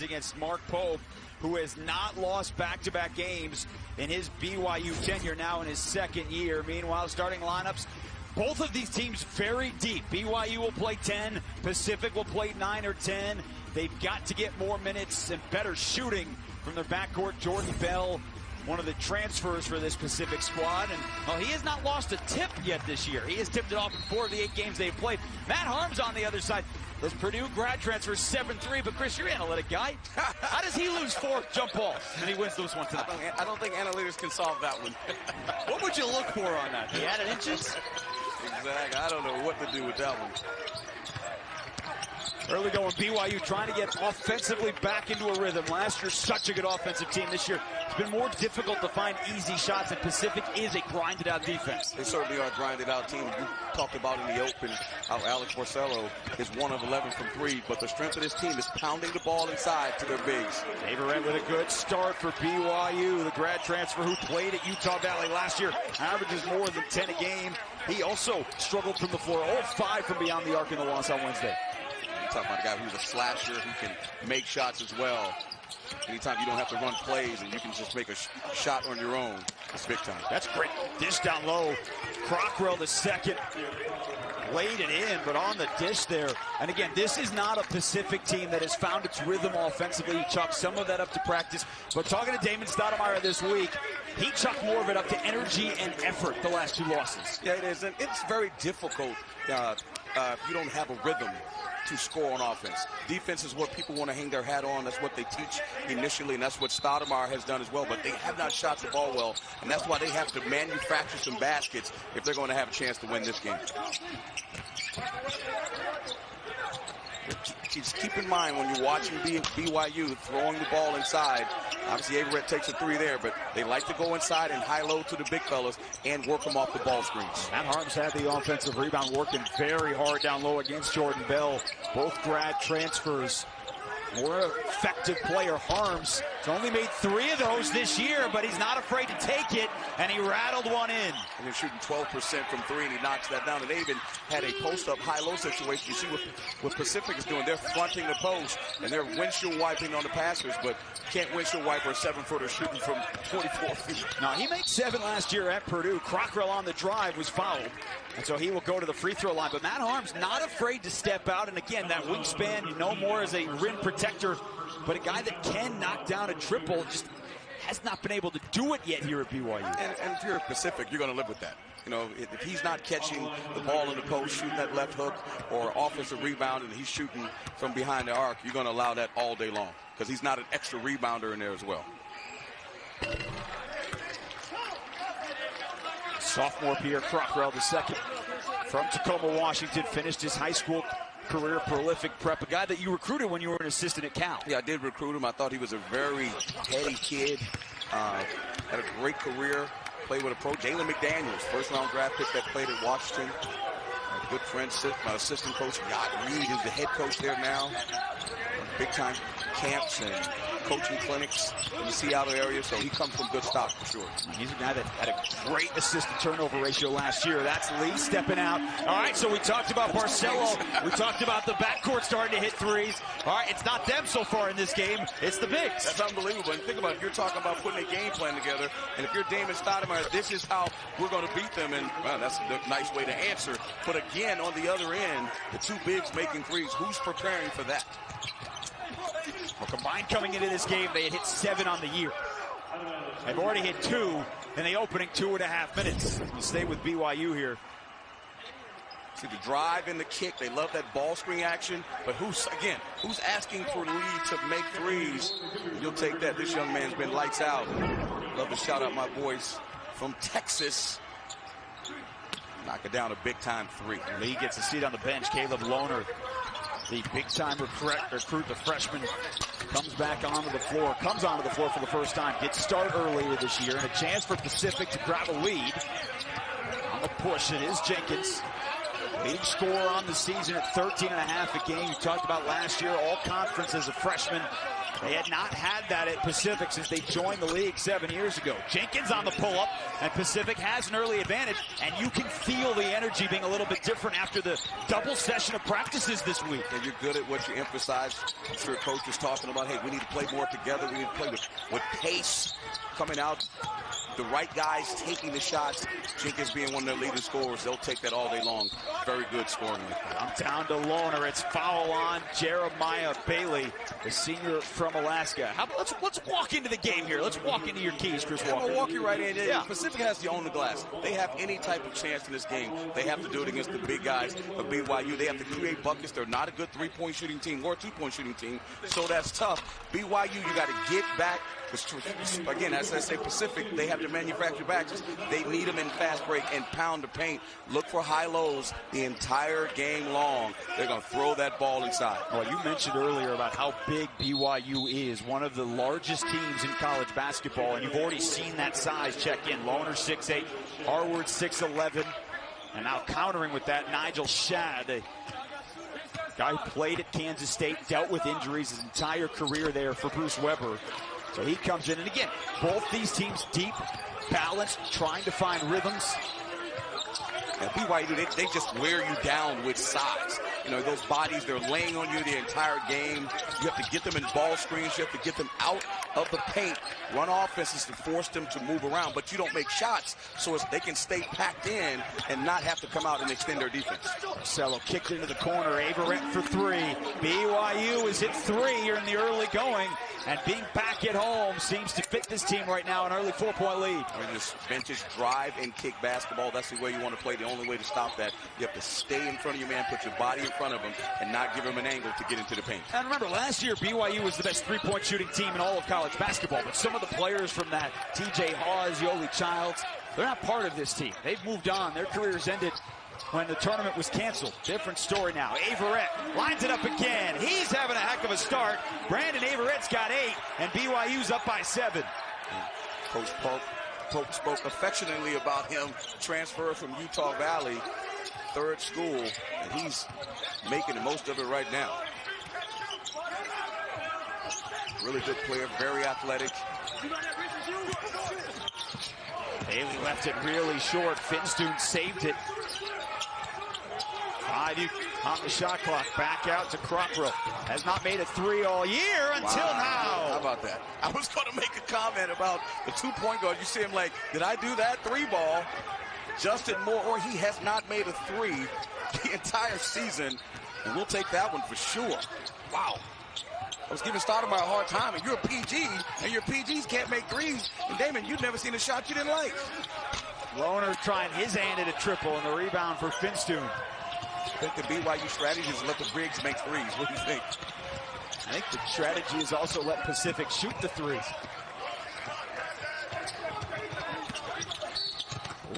boards against Mark Pope, who has not lost back-to-back games in his BYU tenure, now in his second year. Meanwhile, starting lineups, both of these teams very deep. BYU will play 10, Pacific will play 9 or 10. They've got to get more minutes and better shooting from their backcourt. Jordan Bell, one of the transfers for this Pacific squad, and well, he has not lost a tip yet this year. He has tipped it off in 4 of the 8 games they've played. Matt Harms on the other side. Those Purdue grad transfers 7-3, but Chris, you're an analytic guy. How does he lose 4 jump balls and he wins those ones tonight? I don't think analytics can solve that one. What would you look for on that? He added inches? Exactly. I don't know what to do with that one. Early going BYU trying to get offensively back into a rhythm. Last year, such a good offensive team. This year, it's been more difficult to find easy shots, and Pacific is a grinded-out defense. They certainly are a grinded-out team. You talked about in the open how Alex Porcello is 1 of 11 from 3, but the strength of this team is pounding the ball inside to their bigs. Averett with a good start for BYU, the grad transfer who played at Utah Valley last year, averages more than 10 a game. He also struggled from the floor, all 5 from beyond the arc in the loss on Wednesday. Talking about a guy who's a slasher who can make shots as well. Anytime you don't have to run plays and you can just make a shot on your own, it's big time. That's great. Dish down low. Crockrell the second. Laid it in, but on the dish there. And again, this is not a Pacific team that has found its rhythm offensively. He chucked some of that up to practice. But talking to Damon Stoudemire this week, he chucked more of it up to energy and effort the last 2 losses. Yeah, it is. And it's very difficult if you don't have a rhythm to score on offense. Defense is what people want to hang their hat on. That's what they teach initially, and that's what Stoudemire has done as well. But they have not shot the ball well, and that's why they have to manufacture some baskets if they're going to have a chance to win this game. Just keep in mind when you're watching BYU throwing the ball inside, obviously Averett takes a 3 there, but they like to go inside and high-low to the big fellas and work them off the ball screens. Matt Harms had the offensive rebound, working very hard down low against Jordan Bell. Both grad transfers. More effective player, Harms. He's only made 3 of those this year, but he's not afraid to take it, and he rattled one in. And he's shooting 12% from 3, and he knocks that down. And they even had a post-up high-low situation. You see what Pacific is doing. They're fronting the post, and they're windshield wiping on the passers, but can't windshield wipe a 7-footer shooting from 24 feet. Now, he made 7 last year at Purdue. Crockrell on the drive was fouled, and so he will go to the free throw line. But Matt Harms not afraid to step out, and again, that wingspan, you know, more as a rim protector, but a guy that can knock down a triple, just has not been able to do it yet here at BYU. And if you're Pacific, you're going to live with that. You know, if he's not catching the ball in the post, shooting that left hook or offensive rebound, and he's shooting from behind the arc, you're going to allow that all day long because he's not an extra rebounder in there as well. Sophomore Pierre Crockrell, the second from Tacoma, Washington, finished his high school career, prolific prep, a guy that you recruited when you were an assistant at Cal. Yeah, I did recruit him. I thought he was a very heady kid, had a great career, played with a pro. Jalen McDaniels, first-round draft pick that played at Washington. A good friend, my assistant coach, Yacht Reed, is the head coach there now. Big-time camps and coaching clinics in the Seattle area, so he comes from good stock for sure. He's a guy that had a great assist-to-turnover ratio last year. That's Lee stepping out. All right, so we talked about Barcelo. We talked about the backcourt starting to hit threes. All right, it's not them so far in this game. It's the bigs. That's unbelievable. And think about it. You're talking about putting a game plan together, and if you're Damon Stoudemire, this is how we're going to beat them, and well, that's a nice way to answer. But again, on the other end, the 2 bigs making threes. Who's preparing for that? Well, combined coming into this game, they had hit 7 on the year. They've already hit 2 in the opening 2.5 minutes. We'll stay with BYU here. See the drive and the kick. They love that ball screen action. But who's asking for the lead to make threes? You'll take that. This young man's been lights out. Love to shout out my boys from Texas. Knock it down a big-time 3. Lee gets a seat on the bench. Caleb Lohner, the big-time recruit, the freshman, comes onto the floor for the first time. Gets start earlier this year, and a chance for Pacific to grab a lead. On the push, it is Jenkins. Leading scorer on the season at 13.5 a game. You talked about last year, all conference as a freshman. They had not had that at Pacific since they joined the league 7 years ago. Jenkins on the pull-up, and Pacific has an early advantage, and you can feel the energy being a little bit different after the double session of practices this week. And you're good at what you emphasize. I'm sure Coach is talking about, hey, we need to play more together. We need to play with pace coming out. The right guys taking the shots. Jenkins being one of their leading scorers. They'll take that all day long. Very good scoring. I'm down to Lohner. It's foul on Jeremiah Bailey, the senior from Alaska. Let's walk into the game here. Let's walk into your keys, Chris Walker. We'll walk you right in. Yeah. Pacific has to own the glass. They have any type of chance in this game. They have to do it against the big guys of BYU. They have to create buckets. They're not a good three-point shooting team or two-point shooting team, so that's tough. BYU, you got to get back. Again, as I say, Pacific, they have to manufacture backs. They need them in fast break and pound the paint. Look for high lows the entire game long. They're going to throw that ball inside. Well, you mentioned earlier about how big BYU is, one of the largest teams in college basketball, and you've already seen that size check in. Lohner 6'8", Harward 6'11", and now countering with that, Nigel Shad, a guy who played at Kansas State, dealt with injuries his entire career there for Bruce Weber. So he comes in, and again, both these teams deep, balanced, trying to find rhythms. Now, BYU, they just wear you down with size. You know, those bodies, they're laying on you the entire game. You have to get them in ball screens. You have to get them out of the paint, run offenses to force them to move around, but you don't make shots so as they can stay packed in and not have to come out and extend their defense. Marcelo kicked into the corner. Averett for three. BYU is at three here in the early going, and being back at home seems to fit this team right now, an early 4-point lead. I mean, this vintage drive and kick basketball, that's the way you want to play. The only way to stop that, you have to stay in front of your man, put your body in front of him, and not give him an angle to get into the paint. And remember, last year, BYU was the best three-point shooting team in all of college basketball, but some of the players from that, TJ Hawes, Yoli Childs, they're not part of this team. They've moved on. Their careers ended when the tournament was canceled. Different story now. Averett lines it up again. He's having a heck of a start. Brandon Averett's got 8, and BYU's up by 7. Coach Pope spoke affectionately about him, transfer from Utah Valley, third school, and he's making the most of it right now. Really good player, very athletic. Bailey left it really short. Finstoon saved it. 5 on the shot clock. Back out to Crockrow. Has not made a 3 all year until now. How about that? I was going to make a comment about the two-point guard. You see him like, did I do that? 3 ball. Justin Moore, he has not made a 3 the entire season. And we'll take that one for sure. Wow. I was giving Stoudemire a hard time, and you're a PG, and your PGs can't make 3s. And Damon, you've never seen a shot you didn't like. Lohner trying his hand at a triple, and the rebound for Finstoon. I think the BYU strategy is let the Briggs make 3s. What do you think? I think the strategy is also let Pacific shoot the 3s.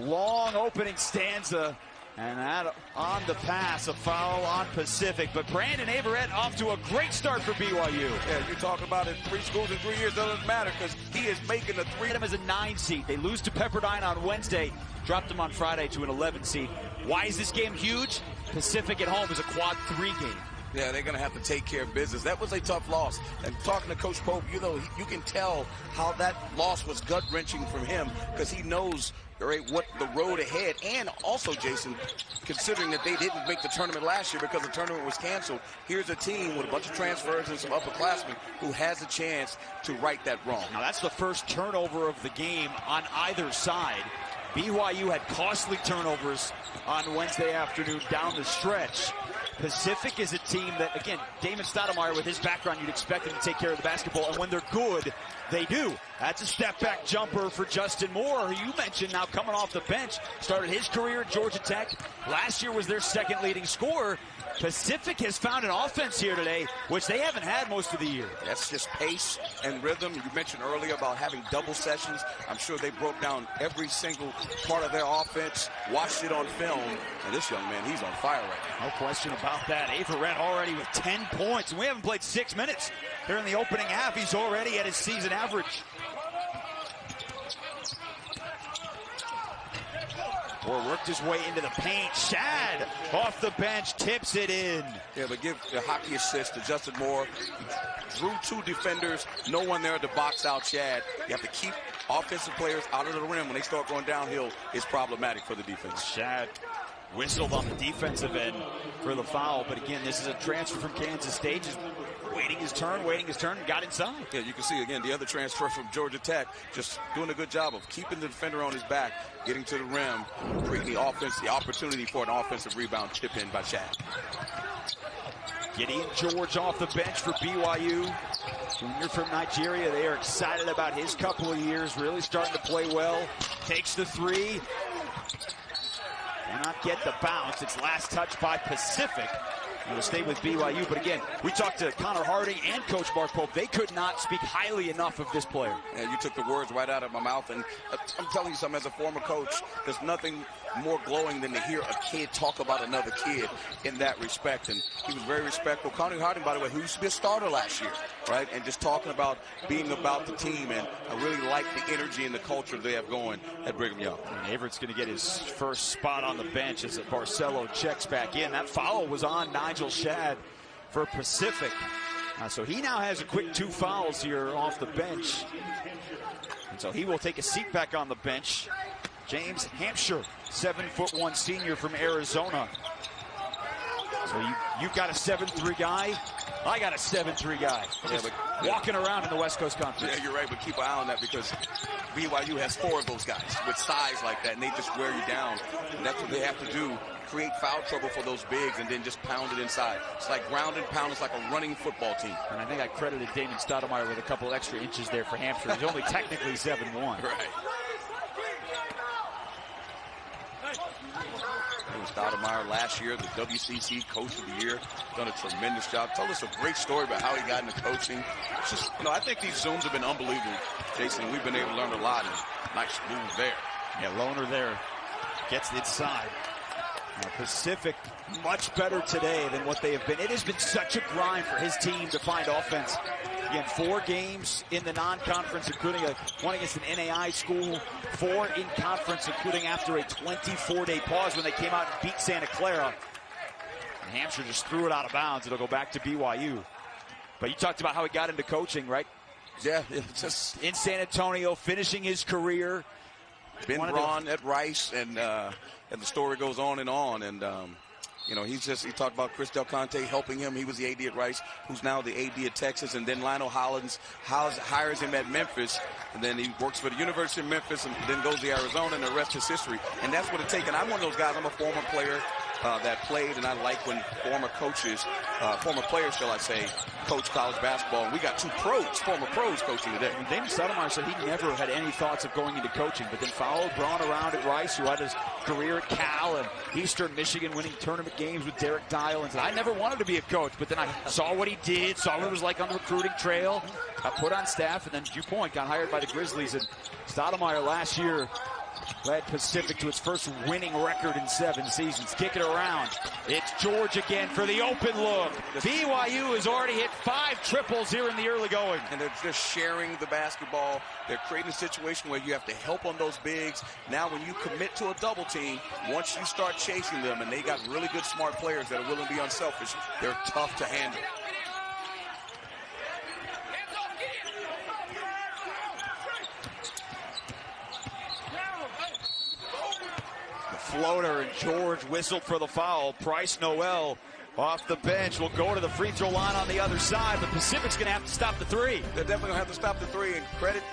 Long opening stanza, and that on the pass, a foul on Pacific. But Brandon Averett off to a great start for BYU. Yeah, you're talking about it, 3 schools in 3 years, doesn't matter, because he is making the 3. Him as a 9 seed. They lose to Pepperdine on Wednesday, dropped them on Friday to an 11 seed. Why is this game huge? Pacific at home is a quad 3 game. Yeah, they're going to have to take care of business. That was a tough loss. And talking to Coach Pope, you know, you can tell how that loss was gut-wrenching from him, because he knows what the road ahead. And also, Jason, considering that they didn't make the tournament last year because the tournament was canceled, here's a team with a bunch of transfers and some upperclassmen who has a chance to right that wrong. Now, that's the first turnover of the game on either side. BYU had costly turnovers on Wednesday afternoon down the stretch. Pacific is a team that, again, Damon Stoudemire, with his background, you'd expect him to take care of the basketball, and when they're good, they do. That's a step-back jumper for Justin Moore, who you mentioned now coming off the bench, started his career at Georgia Tech. Last year was their second leading scorer. Pacific has found an offense here today, which they haven't had most of the year. That's just pace and rhythm. You mentioned earlier about having double sessions. I'm sure they broke down every single part of their offense, watched it on film, and this young man, he's on fire right now. No question about that. Averett already with 10 points, and we haven't played 6 minutes here in the opening half. He's already at his season average. Or worked his way into the paint. Shad off the bench, tips it in. Yeah, but give the hockey assist to Justin Moore. Drew two defenders, no one there to box out Shad. You have to keep offensive players out of the rim. When they start going downhill, it's problematic for the defense. Shad whistled on the defensive end for the foul, but again, this is a transfer from Kansas State, just waiting his turn, and got inside. Yeah, you can see, again, the other transfer from Georgia Tech, just doing a good job of keeping the defender on his back, getting to the rim, creating the offense, the opportunity for an offensive rebound tip in by Shad. Gideon George off the bench for BYU. Junior from Nigeria. They are excited about his couple of years, really starting to play well. Takes the three. Cannot get the bounce. It's last touch by Pacific. He will stay with BYU. But again, we talked to Connor Harding and Coach Mark Pope. They could not speak highly enough of this player. And you took the words right out of my mouth. And I'm telling you something, as a former coach, there's nothing more glowing than to hear a kid talk about another kid in that respect. And he was very respectful. Connor Harding, by the way, who used to be a starter last year, right? And just talking about being about the team. And I really like the energy and the culture they have going at Brigham Young. And Averett's going to get his first spot on the bench as Barcelo checks back in. That foul was on Nigel Shad for Pacific. So he now has a quick 2 fouls here off the bench. And so he will take a seat back on the bench. James Hampshire, 7'1" senior from Arizona. So you've got a 7'3" guy. I got a 7'3" guy. Yeah, but walking around in the West Coast Conference. Yeah, you're right, but keep an eye on that because BYU has 4 of those guys with size like that, and they just wear you down. And that's what they have to do, create foul trouble for those bigs and then just pound it inside. It's like ground and pound. It's like a running football team. And I think I credited Damon Stoudemire with a couple extra inches there for Hampshire. He's only technically 7'1". Right. Stoudemire last year, the WCC Coach of the Year, done a tremendous job. Told us a great story about how he got into coaching. It's just, I think these Zooms have been unbelievable, Jason. We've been able to learn a lot. And nice move there. Yeah, Lohner there gets inside. Now, Pacific much better today than what they have been. It has been such a grind for his team to find offense. Again, 4 games in the non-conference, including one against an NAI school, 4 in conference, including after a 24-day pause when they came out and beat Santa Clara. And Hampshire just threw it out of bounds. It'll go back to BYU. But you talked about how he got into coaching, right? Yeah, just in San Antonio, finishing his career. Ben Braun at Rice, and the story goes on. And he talked about Chris Del Conte helping him. He was the AD at Rice, who's now the AD at Texas. And then Lionel Hollins hires him at Memphis. And then he works for the University of Memphis and then goes to Arizona, and the rest is history. And that's what it takes. And I'm one of those guys. I'm a former player that played, and I like when former players, shall I say, coach college basketball. And we got 2 former pros coaching today. And Damon Stoudemire said he never had any thoughts of going into coaching, but then followed Braun around at Rice, who had his career at Cal and Eastern Michigan, winning tournament games with Derek Dial, and said, I never wanted to be a coach, but then I saw what he did, saw what it was like on the recruiting trail, got put on staff, and then, to your point, got hired by the Grizzlies. And Stoudemire last year led Pacific to its first winning record in 7 seasons. Kick it around. It's George again for the open look. BYU has already hit 5 triples here in the early going. And they're just sharing the basketball. They're creating a situation where you have to help on those bigs. Now when you commit to a double team, once you start chasing them, and they got really good, smart players that are willing to be unselfish, they're tough to handle. Floater, and George whistled for the foul. Bryce Noel off the bench will go to the free throw line on the other side, but Pacific's going to have to stop the 3. They're definitely going to have to stop the 3, and credit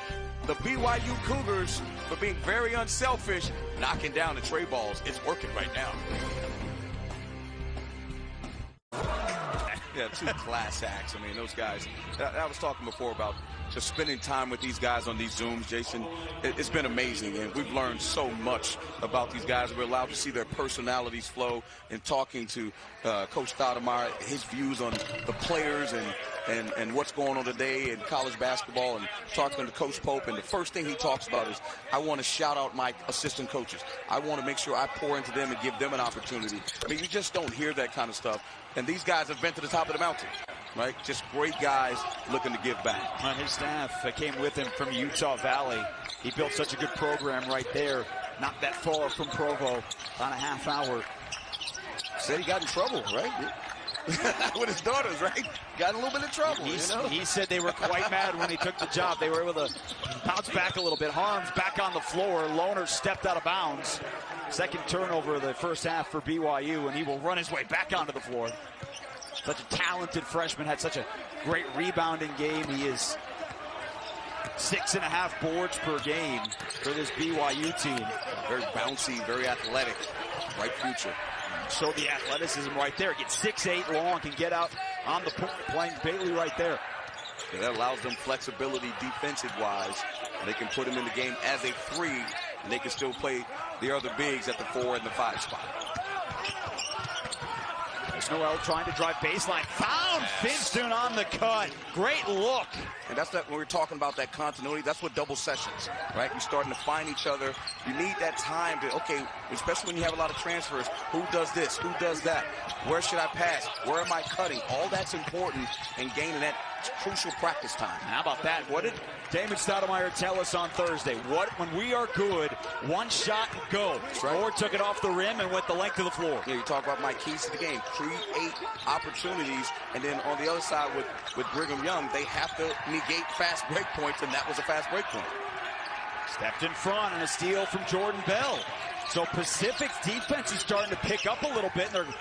the BYU Cougars for being very unselfish, knocking down the tray balls. It's working right now. Yeah, 2 class acts. I mean, those guys, I was talking before about just spending time with these guys on these Zooms, Jason. It's been amazing, and we've learned so much about these guys. We're allowed to see their personalities flow, and talking to Coach Stoudemire, his views on the players and what's going on today in college basketball, and talking to Coach Pope. And the first thing he talks about is, I want to shout out my assistant coaches. I want to make sure I pour into them and give them an opportunity. I mean, you just don't hear that kind of stuff. And these guys have been to the top of the mountain, right? Just great guys looking to give back. On his staff came with him from Utah Valley. He built such a good program right there. not that far from Provo on a half hour. Said he got in trouble, right? With his daughters, right? Got in a little bit of trouble. He said they were quite mad when he took the job. They were able to bounce back a little bit. Harms back on the floor. Lohner stepped out of bounds. Second turnover of the first half for BYU, and he will run his way back onto the floor. Such a talented freshman, had such a great rebounding game. He is 6.5 boards per game for this BYU team. Very bouncy, very athletic, bright future. Show the athleticism right there. Gets 6'8" long, can get out on the point, playing Bailey right there. Yeah, that allows them flexibility defensive-wise. They can put him in the game as a 3, and they can still play the other bigs at the 4 and the 5 spot. There's Noel trying to drive baseline. Found Finstone on the cut. Great look. And that's that when we're talking about that continuity, that's what double sessions, right? You're starting to find each other. You need that time to, okay, especially when you have a lot of transfers, who does this, who does that? Where should I pass? Where am I cutting? All that's important in gaining that crucial practice time. How about that? What did Damon Stoudemire tell us on Thursday? When we are good, one shot and go. Right. Or took it off the rim and went the length of the floor. Yeah, you talk about my keys to the game. Create opportunities, and then on the other side with BrighamYoung, they have to negate fast break points, and that was a fast break point. Stepped in front and a steal from Jordan Bell. So Pacific's defense is starting to pick up a little bit, and they're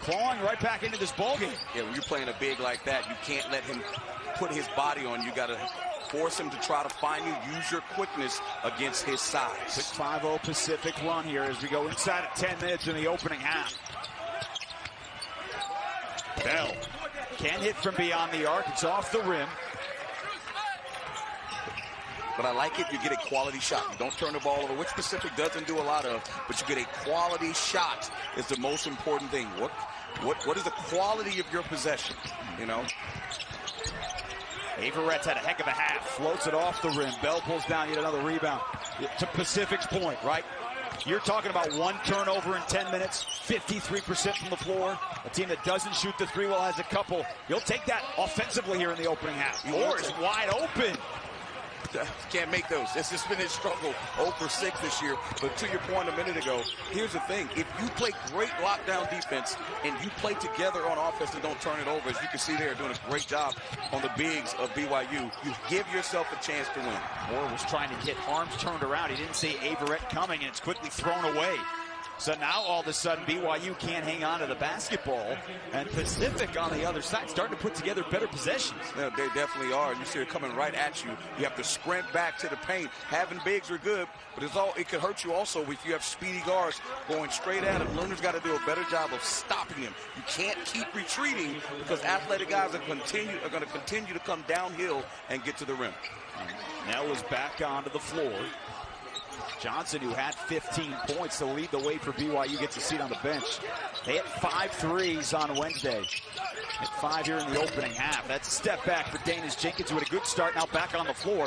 clawing right back into this ballgame. Yeah, when you're playing a big like that, you can't let him put his body on you. You got to force him to try to find you, use your quickness against his size. 6-5-0 Pacific run here as we go inside of 10 minutes in the opening half. Bell can't hit from beyond the arc. It's off the rim. But I like it. You get a quality shot. You don't turn the ball over, which Pacific doesn't do a lot of, but you get a quality shot is the most important thing. What is the quality of your possession, you know? Averett's had a heck of a half. Floats it off the rim. Bell pulls down, yet another rebound. To Pacific's point, right? You're talking about one turnover in 10 minutes, 53% from the floor. A team that doesn't shoot the 3 well has a couple. You'll take that offensively here in the opening half. Or is wide open. Can't make those. This has been his struggle. 0 for 6 this year. But to your point a minute ago, here's the thing. If you play great lockdown defense and you play together on offense and don't turn it over, as you can see they're doing a great job on the bigs of BYU, you give yourself a chance to win. Moore was trying to hit, arms turned around. He didn't see Averett coming, and it's quickly thrown away. So now all of a sudden BYU can't hang on to the basketball, and Pacific on the other side starting to put together better possessions. Yeah, they definitely are. You see it coming right at you. You have to sprint back to the paint. Having bigs are good, but it could hurt you also if you have speedy guards going straight at him. Lerner's got to do a better job of stopping him. You can't keep retreating because athletic guys are going to continue to come downhill and get to the rim. Nell is back onto the floor. Johnson, who had 15 points to lead the way for BYU, gets a seat on the bench. They hit 5 threes on Wednesday. Hit 5 here in the opening half. That's a step back for Danis Jenkins, who had a good start, now back on the floor.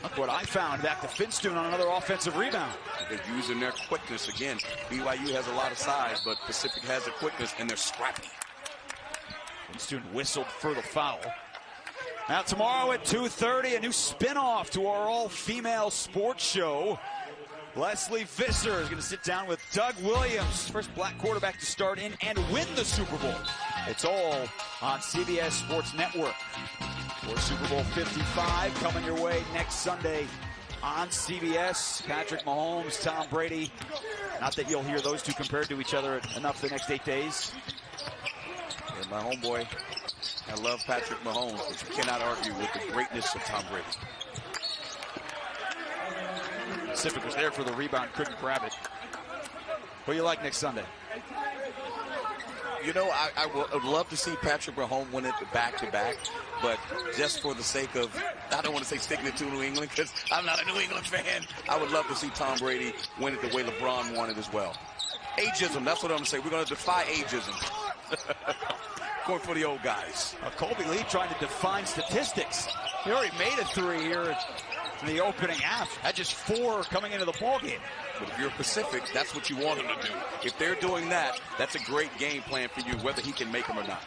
Look what I found, back to Finstone on another offensive rebound. They're using their quickness again. BYU has a lot of size, but Pacific has the quickness, and they're scrappy. Finstone whistled for the foul. Now tomorrow at 2:30, a new spin-off to our all-female sports show. Leslie Visser is going to sit down with Doug Williams, first black quarterback to start in and win the Super Bowl. It's all on CBS Sports Network. For Super Bowl 55 coming your way next Sunday on CBS. Patrick Mahomes, Tom Brady. Not that you'll hear those two compared to each other enough the next 8 days. Yeah, my homeboy, I love Patrick Mahomes, but you cannot argue with the greatness of Tom Brady. Pacific was there for the rebound, couldn't grab it. What do you like next Sunday? You know, I would love to see Patrick Mahomes win it back-to-back, but just for the sake of, I don't want to say sticking it to New England because I'm not a New England fan. I would love to see Tom Brady win it the way LeBron won it as well. Ageism, that's what I'm going to say. We're going to defy ageism. Going for the old guys. Colby Lee trying to define statistics. He already made a 3 here in the opening half. Had just 4 coming into the ballgame. But if you're Pacific, that's what you want him to do. If they're doing that, that's a great game plan for you, whether he can make them or not.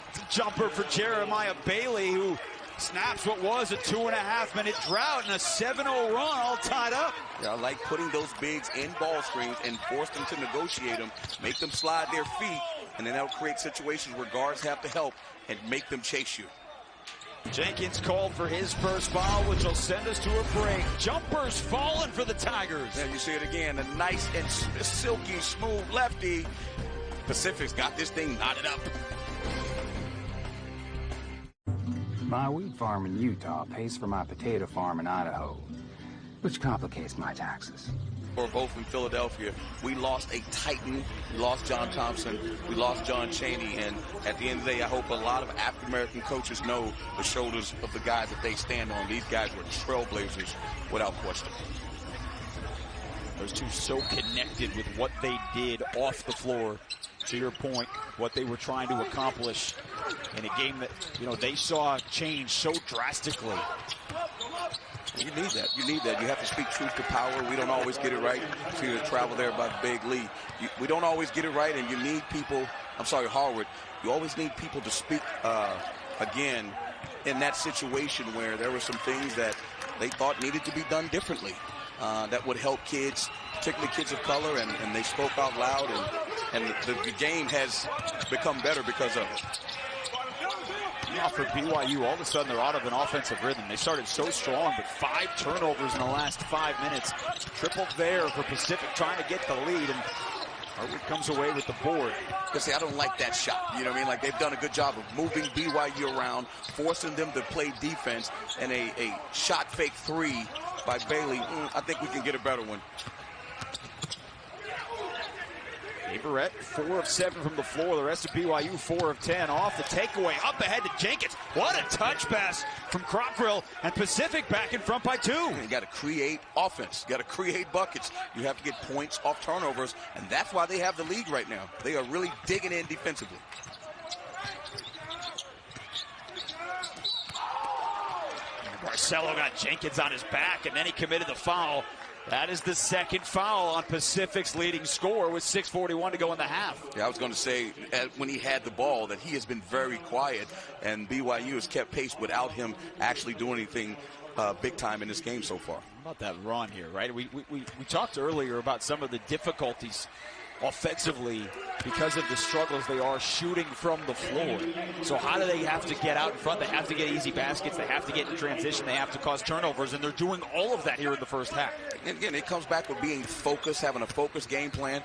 It's a jumper for Jeremiah Bailey, who snaps what was a 2.5-minute drought and a 7-0 run all tied up. Yeah, I like putting those bigs in ball screens and force them to negotiate them, make them slide their feet, and then that'll create situations where guards have to help and make them chase you. Jenkins called for his first foul, which will send us to a break. Jumpers falling for the Tigers. And you see it again, a nice and silky, smooth lefty. Pacific's got this thing knotted up. My wheat farm in Utah pays for my potato farm in Idaho, which complicates my taxes. We're both in Philadelphia. We lost a Titan. We lost John Thompson. We lost John Chaney. And at the end of the day, I hope a lot of African-American coaches know the shoulders of the guys that they stand on. These guys were trailblazers without question. Those two so connected with what they did off the floor. To your point, what they were trying to accomplish in a game that, you know, they saw change so drastically. You need that. You need that. You have to speak truth to power. We don't always get it right. So you travel there by Big Lee. We don't always get it right, and you need people. I'm sorry, Harvard. You always need people to speak again in that situation where there were some things that they thought needed to be done differently that would help kids, particularly kids of color, and they spoke out loud, and the game has become better because of it. Now for BYU, all of a sudden they're out of an offensive rhythm. They started so strong, but 5 turnovers in the last 5 minutes. Triple there for Pacific trying to get the lead, and Harvard comes away with the board. Because, see, I don't like that shot. You know what I mean? Like, they've done a good job of moving BYU around, forcing them to play defense, and a shot fake 3 by Bailey. I think we can get a better one. Averett, 4 of 7 from the floor. The rest of BYU, 4 of 10 off the takeaway. Up ahead to Jenkins. What a touch pass from Crockrill, and Pacific back in front by 2. You got to create offense. You got to create buckets. You have to get points off turnovers, and that's why they have the lead right now. They are really digging in defensively. Barcelo got Jenkins on his back, and then he committed the foul. That is the second foul on Pacific's leading scorer with 6:41 to go in the half. Yeah, I was going to say, when he had the ball, that he has been very quiet, and BYU has kept pace without him actually doing anything big time in this game so far. How about that run here, right? We talked earlier about some of the difficulties offensively because of the struggles they are shooting from the floor. So how do they have to get out in front? They have to get easy baskets. They have to get in transition. They have to cause turnovers, and they're doing all of that here in the first half. And again, it comes back with being focused, having a focused game plan.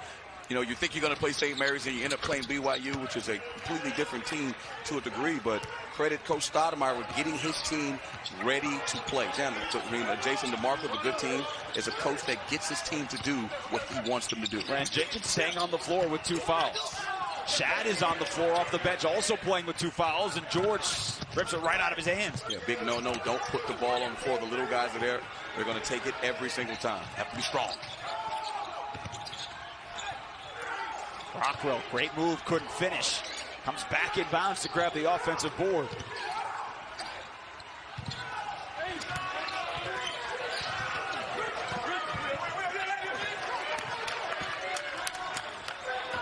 You know, you think you're going to play St. Mary's and you end up playing BYU, which is a completely different team to a degree. But credit Coach Stoudemire with getting his team ready to play. Jason DeMarco, the good team, is a coach that gets his team to do what he wants them to do. Brand Jenkins staying on the floor with 2 fouls. Shad is on the floor off the bench, also playing with 2 fouls, and George rips it right out of his hands. Yeah, big no-no. Don't put the ball on the floor. The little guys are there. They're going to take it every single time. Have to be strong. Rockwell, great move, couldn't finish. Comes back in bounds to grab the offensive board.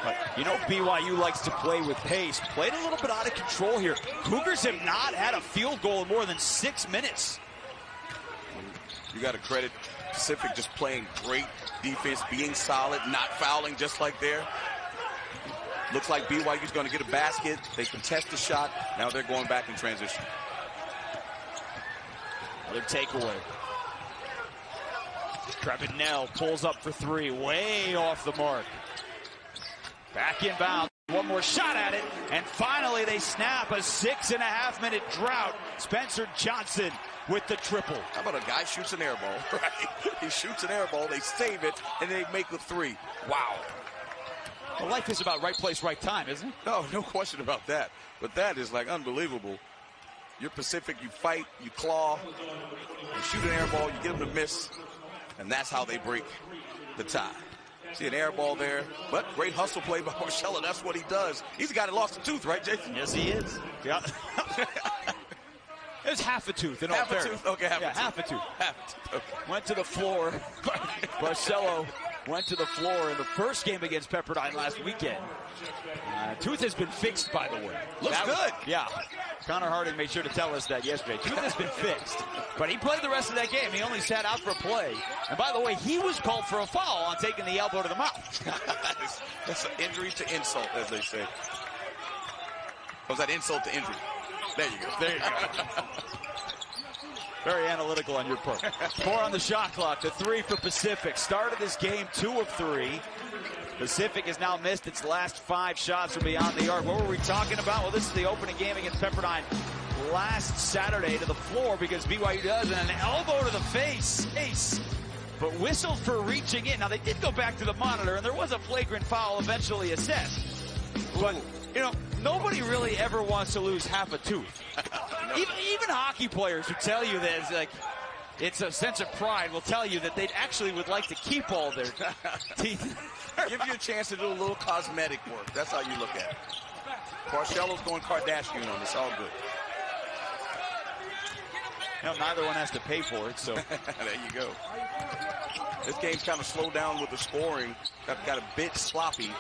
But you know BYU likes to play with pace. Played a little bit out of control here. Cougars have not had a field goal in more than 6 minutes. You got to credit Pacific just playing great defense, being solid, not fouling just like there. Looks like BYU's going to get a basket. They contest the shot. Now they're going back in transition. Another takeaway. Trebinell pulls up for 3, way off the mark. Back inbound. One more shot at it, and finally they snap a 6.5-minute drought. Spencer Johnson with the triple. How about a guy shoots an air ball, right? He shoots an air ball, they save it, and they make the 3. Wow. Well, life is about right place, right time, isn't it? No question about that. But that is like unbelievable. You're Pacific, you fight, you claw, you shoot an air ball, you get them to miss, and that's how they break the tie. See an air ball there, but great hustle play by Marcelo. That's what he does. He's the guy that lost a tooth, right, Jason? Yes, he is. Yeah. It was half a tooth in all fairness. Okay, half a tooth. Half a tooth. Half a tooth. Okay. Went to the floor. Marcelo went to the floor in the first game against Pepperdine last weekend. Tooth has been fixed, by the way. Looks good. Yeah. Connor Harding made sure to tell us that yesterday. Tooth has been fixed. But he played the rest of that game. He only sat out for a play. And by the way, he was called for a foul on taking the elbow to the mouth. That's an injury to insult, as they say. Was that insult to injury? There you go. There you go. Very analytical on your part. 4 on the shot clock. The 3 for Pacific. Started this game 2 of 3. Pacific has now missed its last 5 shots from beyond the arc. What were we talking about? Well, this is the opening game against Pepperdine last Saturday, to the floor because BYU does, and an elbow to the face. But whistled for reaching in. Now, they did go back to the monitor, and there was a flagrant foul eventually assessed. But, you know, nobody really ever wants to lose half a tooth. Even hockey players who tell you that it's a sense of pride will tell you that they actually would like to keep all their teeth. Give you a chance to do a little cosmetic work. That's how you look at it. Barcelo's going Kardashian on this. All good. You know, neither one has to pay for it, so. There you go. This game's kind of slowed down with the scoring. Got a bit sloppy.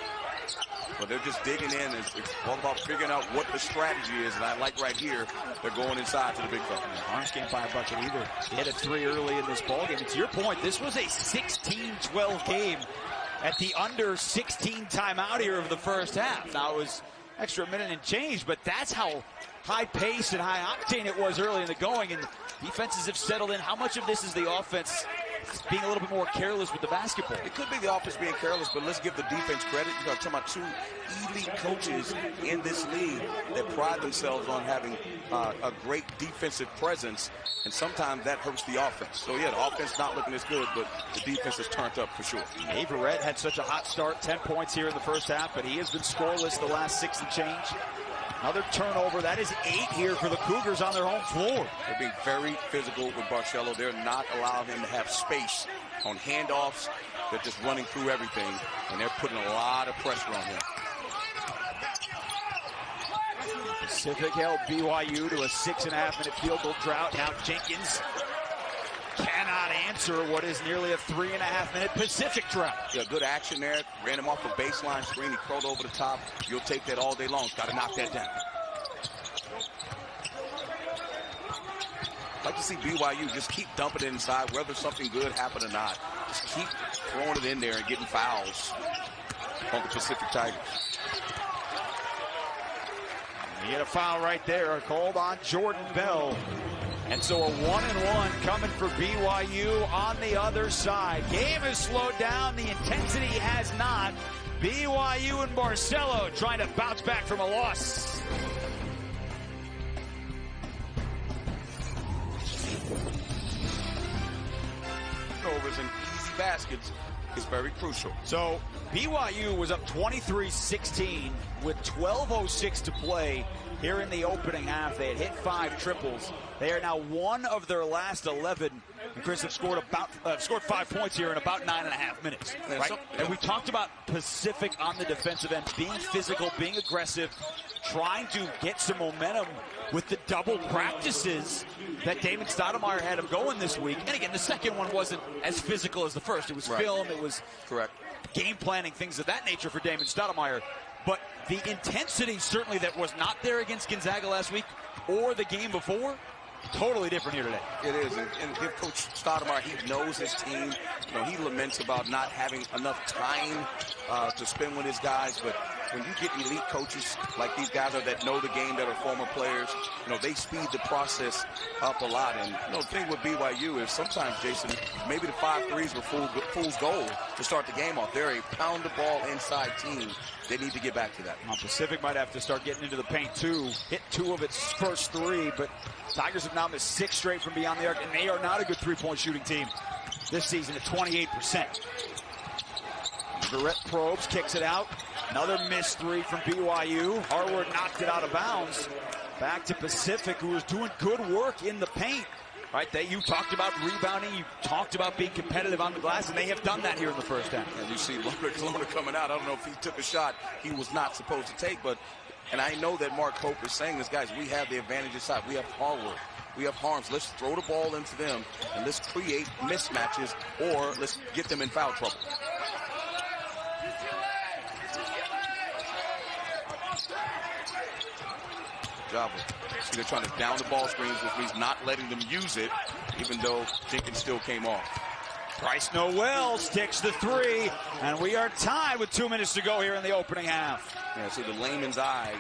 But they're just digging in. It's all about figuring out what the strategy is. And I like right here, they're going inside to the big fella. Orange can't buy a bucket either. They hit a 3 early in this ballgame. And to your point, this was a 16-12 game at the under 16 timeout here of the first half. Now it was extra minute and change, but that's how high pace and high octane it was early in the going. And defenses have settled in. How much of this is the offense being a little bit more careless with the basketball? It could be the offense being careless, but let's give the defense credit. You're talking about 2 elite coaches in this league that pride themselves on having a great defensive presence, and sometimes that hurts the offense. So, yeah, the offense not looking as good, but the defense is turned up for sure. Averett had such a hot start, 10 points here in the first half, but he has been scoreless the last 6 and change. Another turnover. That is 8 here for the Cougars on their home floor. They're being very physical with Barcelo. They're not allowing him to have space on handoffs. They're just running through everything, and they're putting a lot of pressure on him. Pacific held BYU to a 6.5-minute field goal drought. Now Jenkins cannot answer what is nearly a 3.5-minute Pacific drought. Yeah, good action there. Ran him off a baseline screen. He curled over the top. You'll take that all day long. Got to knock that down. I'd like to see BYU just keep dumping it inside, whether something good happened or not. Just keep throwing it in there and getting fouls on the Pacific Tigers. You get a foul right there, called on Jordan Bell. And so a 1-and-1 coming for BYU on the other side. Game has slowed down. The intensity has not. BYU and Barcelo trying to bounce back from a loss. Overs and easy baskets is very crucial. So BYU was up 23-16 with 12:06 to play here in the opening half. They had hit 5 triples. They are now 1 of their last 11. And Chris have scored 5 points here in about 9.5 minutes. Right? And we talked about Pacific on the defensive end, being physical, being aggressive, trying to get some momentum with the double practices that Damon Stoudemire had him going this week. And again, the second one wasn't as physical as the first. It was film, it was game planning, things of that nature for Damon Stoudemire. But the intensity certainly that was not there against Gonzaga last week or the game before, totally different here today. It is, and give Coach Stoudemire, he knows his team. You know, he laments about not having enough time to spend with his guys, but when you get elite coaches like these guys are that know the game, that are former players, you know, they speed the process up a lot. And, you know, the thing with BYU is sometimes, Jason, maybe the 5 threes were fool's gold to start the game off. They're a pound-the-ball inside team. They need to get back to that. Pacific might have to start getting into the paint, too. Hit 2 of its first 3, but Tigers have now missed 6 straight from beyond the arc, and they are not a good three-point shooting team this season at 28%. Barrett probes, kicks it out. Another missed 3 from BYU. Harward knocked it out of bounds. Back to Pacific, who is doing good work in the paint. Right, you talked about rebounding, you talked about being competitive on the glass, and they have done that here in the first half. And you see Lona coming out. I don't know if he took a shot he was not supposed to take, but, and I know that Mark Hope is saying this, guys, we have the advantage inside. We have Harward. We have Harms. Let's throw the ball into them, and let's create mismatches, or let's get them in foul trouble. job of, see, they're trying to down the ball screens, which means not letting them use it, even though Jenkins still came off. Bryce Noel sticks the three, and we are tied with 2 minutes to go here in the opening half. Yeah, so the layman's eye,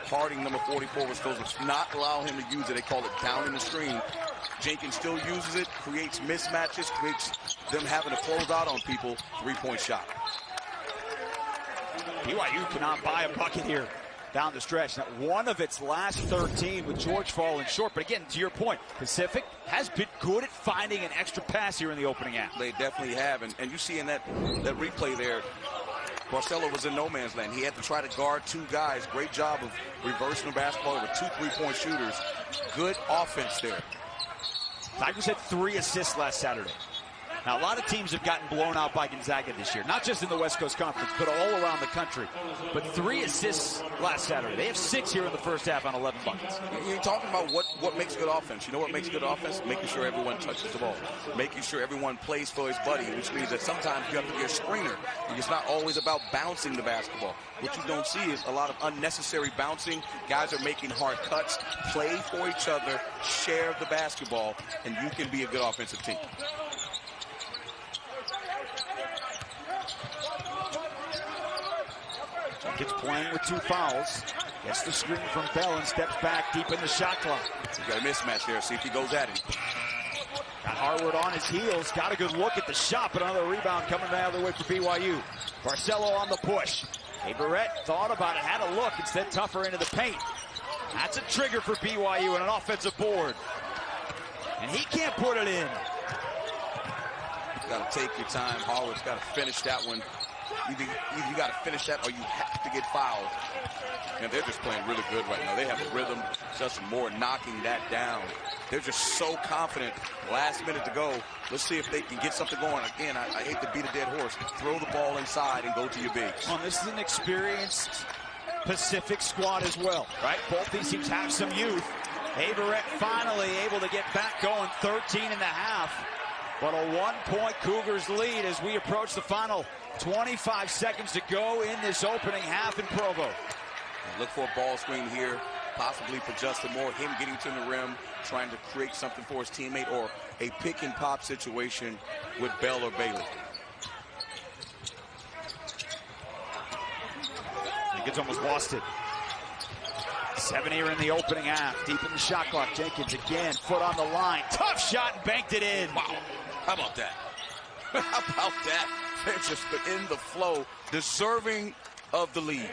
Harding, number 44, was supposed to not allow him to use it. They call it down in the screen. Jenkins still uses it, creates mismatches, creates them having to close out on people. 3-point shot. BYU cannot buy a bucket here down the stretch. Now, one of its last 13 with George falling short. But again, to your point, Pacific has been good at finding an extra pass here in the opening half. They definitely have. And you see in that replay there, Barcelo was in no man's land. He had to try to guard two guys. Great job of reversing the basketball. There were 2 3-point shooters. Good offense there. Tigers had 3 assists last Saturday. Now, a lot of teams have gotten blown out by Gonzaga this year, not just in the West Coast Conference, but all around the country. But 3 assists last Saturday. They have 6 here in the first half on 11 buckets. You're talking about what makes good offense. You know what makes good offense? Making sure everyone touches the ball. Making sure everyone plays for his buddy, which means that sometimes you have to be a screener. It's not always about bouncing the basketball. What you don't see is a lot of unnecessary bouncing. Guys are making hard cuts, play for each other, share the basketball, and you can be a good offensive team. Jenkins playing with 2 fouls. Gets the screen from Bell and steps back deep in the shot clock. You got a mismatch there. See if he goes at it. Got Harwood on his heels. Got a good look at the shot, but another rebound coming the other way for BYU. Barcelo on the push. Barrett thought about it, had a look, instead tougher into the paint. That's a trigger for BYU and an offensive board. And he can't put it in. You got to take your time. Harwood's got to finish that one. Either you got to finish that or you have to get fouled. And they're just playing really good right now. They have a rhythm. Justin Moore knocking that down. They're just so confident. Last minute to go. Let's see if they can get something going. Again, I hate to beat a dead horse. Throw the ball inside and go to your bigs. Well, this is an experienced Pacific squad as well, right? Both these teams have some youth. Barrett finally able to get back going, 13 and a half. But a 1-point Cougars lead as we approach the final 25 seconds to go in this opening half in Provo. Look for a ball screen here, possibly for Justin Moore. Him getting to the rim, trying to create something for his teammate, or a pick and pop situation with Bell or Bailey. Jenkins almost lost it. 7 here in the opening half. Deep in the shot clock. Jenkins again, foot on the line. Tough shot and banked it in. Wow. How about that? How about that? They're just in the flow, deserving of the lead.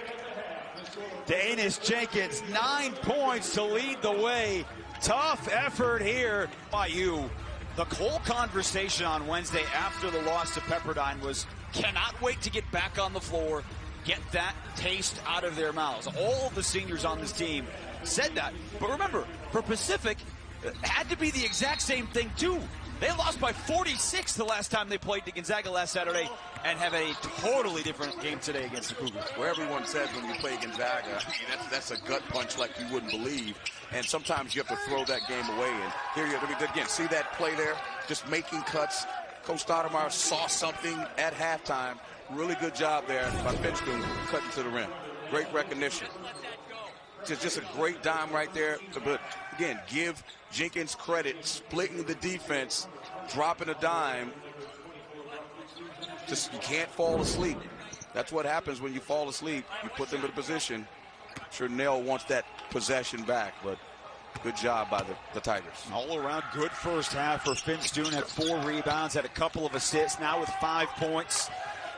Danis Jenkins, 9 points to lead the way. Tough effort here by you. The whole conversation on Wednesday after the loss to Pepperdine was, cannot wait to get back on the floor, get that taste out of their mouths. All of the seniors on this team said that. But remember, for Pacific, it had to be the exact same thing too. They lost by 46 the last time they played to Gonzaga last Saturday and have a totally different game today against the Cougars. Where everyone says when you play Gonzaga, I mean, that's a gut punch like you wouldn't believe. And sometimes you have to throw that game away. And here you have to, again, see that play there? Just making cuts. Coach Stoudemire saw something at halftime. Really good job there by Finchton cutting to the rim. Great recognition. Just a great dime right there. But again, give Jenkins credit, splitting the defense, dropping a dime. Just, you can't fall asleep. That's what happens when you fall asleep. You put them in a position. I'm sure Nell wants that possession back, but good job by the Tigers. All around good first half for Finchton. Had 4 rebounds, had a couple of assists, now with 5 points.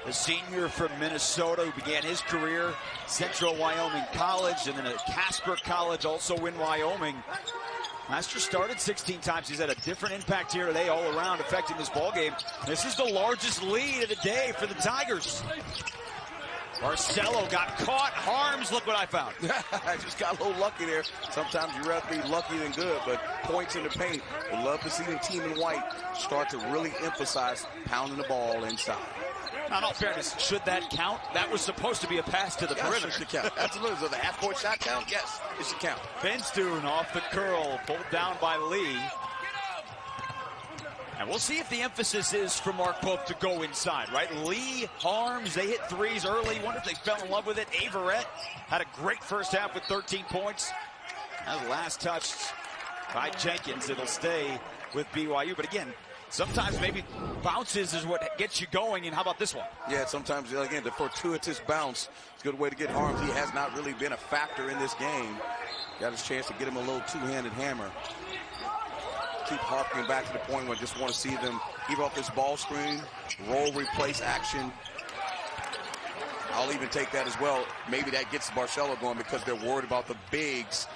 The senior from Minnesota who began his career Central Wyoming College and then at Casper College, also in Wyoming. Master started 16 times. He's had a different impact here today all around, affecting this ball game. This is the largest lead of the day for the Tigers. Barcelo got caught. Harms, look what I found. I just got a little lucky there. Sometimes you'd rather be lucky than good, but points in the paint. We'd love to see the team in white start to really emphasize pounding the ball inside. Now, in all fairness, should that count? That was supposed to be a pass to the perimeter. It should count. Absolutely. So the half-court shot count? Yes, it should count. Finchton off the curl, pulled down by Lee. And we'll see if the emphasis is for Mark Pope to go inside, right? Lee, Harms, they hit threes early. Wonder if they fell in love with it. Barrett had a great first half with 13 points. That last touch by Jenkins. It'll stay with BYU. But again, sometimes maybe bounces is what gets you going. And how about this one? Yeah, sometimes, again, the fortuitous bounce is a good way to get harms. He has not really been a factor in this game. Got his chance to get him a little two-handed hammer. Keep harking back to the point where I just want to see them even off this ball screen, roll, replace action. I'll even take that as well. Maybe that gets Barcelo going because they're worried about the bigs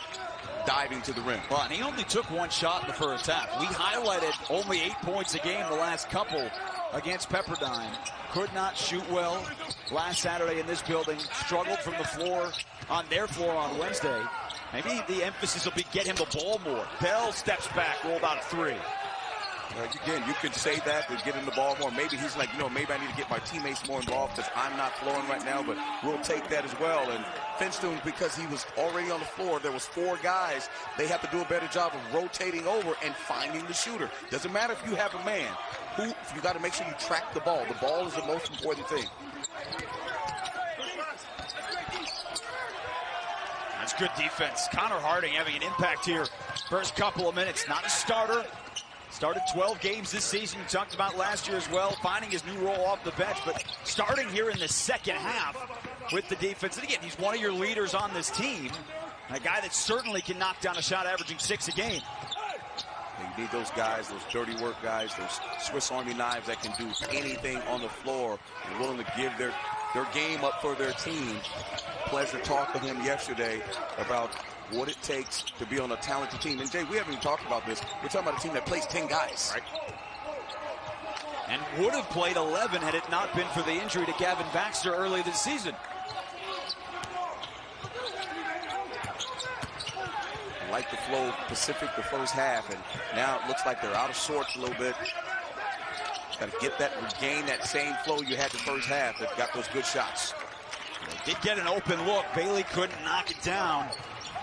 diving to the rim. Well, and he only took one shot in the first half. We highlighted only 8 points a game the last couple against Pepperdine. Could not shoot well last Saturday in this building. Struggled from the floor, on their floor on Wednesday. Maybe the emphasis will be get him the ball more. Bell steps back, rolled out a 3. Again, you could say that to get him the ball more. Maybe he's like, maybe I need to get my teammates more involved because I'm not flowing right now, but we'll take that as well. And Finstone, because he was already on the floor, there was 4 guys. They have to do a better job of rotating over and finding the shooter. Doesn't matter if you have a man. You got to make sure you track the ball. The ball is the most important thing. That's good defense. Connor Harding having an impact here. First couple of minutes, not a starter. Started 12 games this season. You talked about last year as well, finding his new role off the bench, but starting here in the second half with the defense. And again, he's one of your leaders on this team. A guy that certainly can knock down a shot, averaging 6 a game. You need those guys, those dirty work guys, those Swiss Army knives that can do anything on the floor and willing to give their game up for their team. Pleasure talk with him yesterday about what it takes to be on a talented team. And Jay, we haven't even talked about this. We're talking about a team that plays 10 guys. Right. And would have played 11 had it not been for the injury to Gavin Baxter early this season. Like the flow of Pacific the first half, and now it looks like they're out of sorts a little bit. Got to get that, regain that same flow you had the first half. They've got those good shots. They did get an open look. Bailey couldn't knock it down.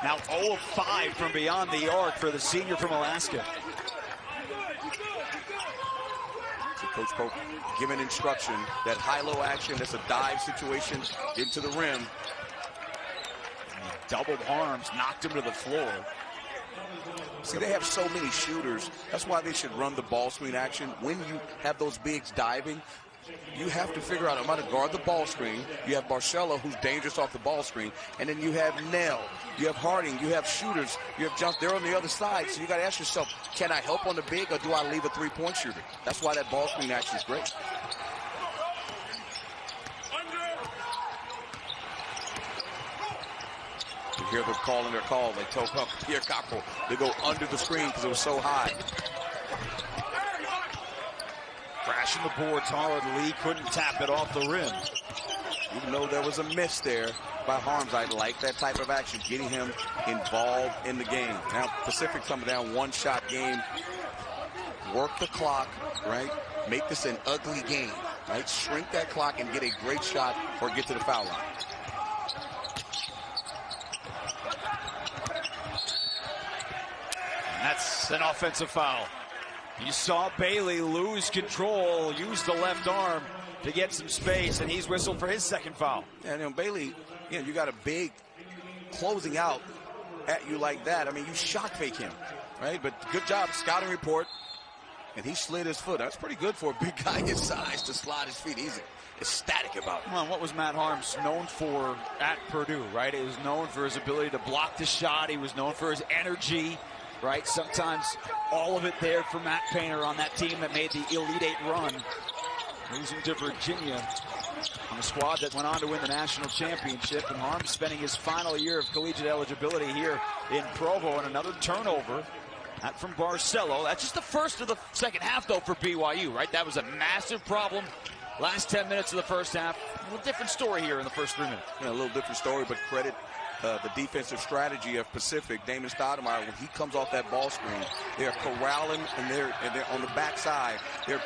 Now 0 of 5 from beyond the arc for the senior from Alaska. So Coach Pope giving instruction, that high-low action, that's a dive situation into the rim. Doubled arms, knocked him to the floor. See, they have so many shooters. That's why they should run the ball screen action. When you have those bigs diving, you have to figure out, I'm going to guard the ball screen. You have Barcelo, who's dangerous off the ball screen. And then you have Nell. You have Harding. You have shooters. You have Jump. They're on the other side. So you got to ask yourself, can I help on the big or do I leave a three-point shooter? That's why that ball screen action is great. You hear them calling their call. They told Pierre Cockrell to go under the screen because it was so high. Crashing the boards hard. Lee couldn't tap it off the rim. Even though there was a miss there by Harms, I like that type of action, getting him involved in the game. Now, Pacific coming down, one-shot game. Work the clock, right? Make this an ugly game, right? Shrink that clock and get a great shot or get to the foul line. That's an offensive foul. You saw Bailey lose control, use the left arm to get some space, and he's whistled for his second foul. And Bailey, you got a big closing out at you like that. I mean, you shock fake him, right? But good job, scouting report. And he slid his foot. That's pretty good for a big guy his size to slide his feet. He's ecstatic about it. Well, what was Matt Harms known for at Purdue, right? He was known for his ability to block the shot. He was known for his energy, right? Sometimes all of it there for Matt Painter on that team that made the Elite Eight run. Losing to Virginia on a squad that went on to win the national championship. And Harms spending his final year of collegiate eligibility here in Provo. And another turnover. That from Barcelo. That's just the first of the second half, though, for BYU, right? That was a massive problem. Last 10 minutes of the first half. A little different story here in the first 3 minutes. Yeah, a little different story, but credit the defensive strategy of Pacific. Damon Stoudemire, when he comes off that ball screen, they're corralling and they're on the backside. They're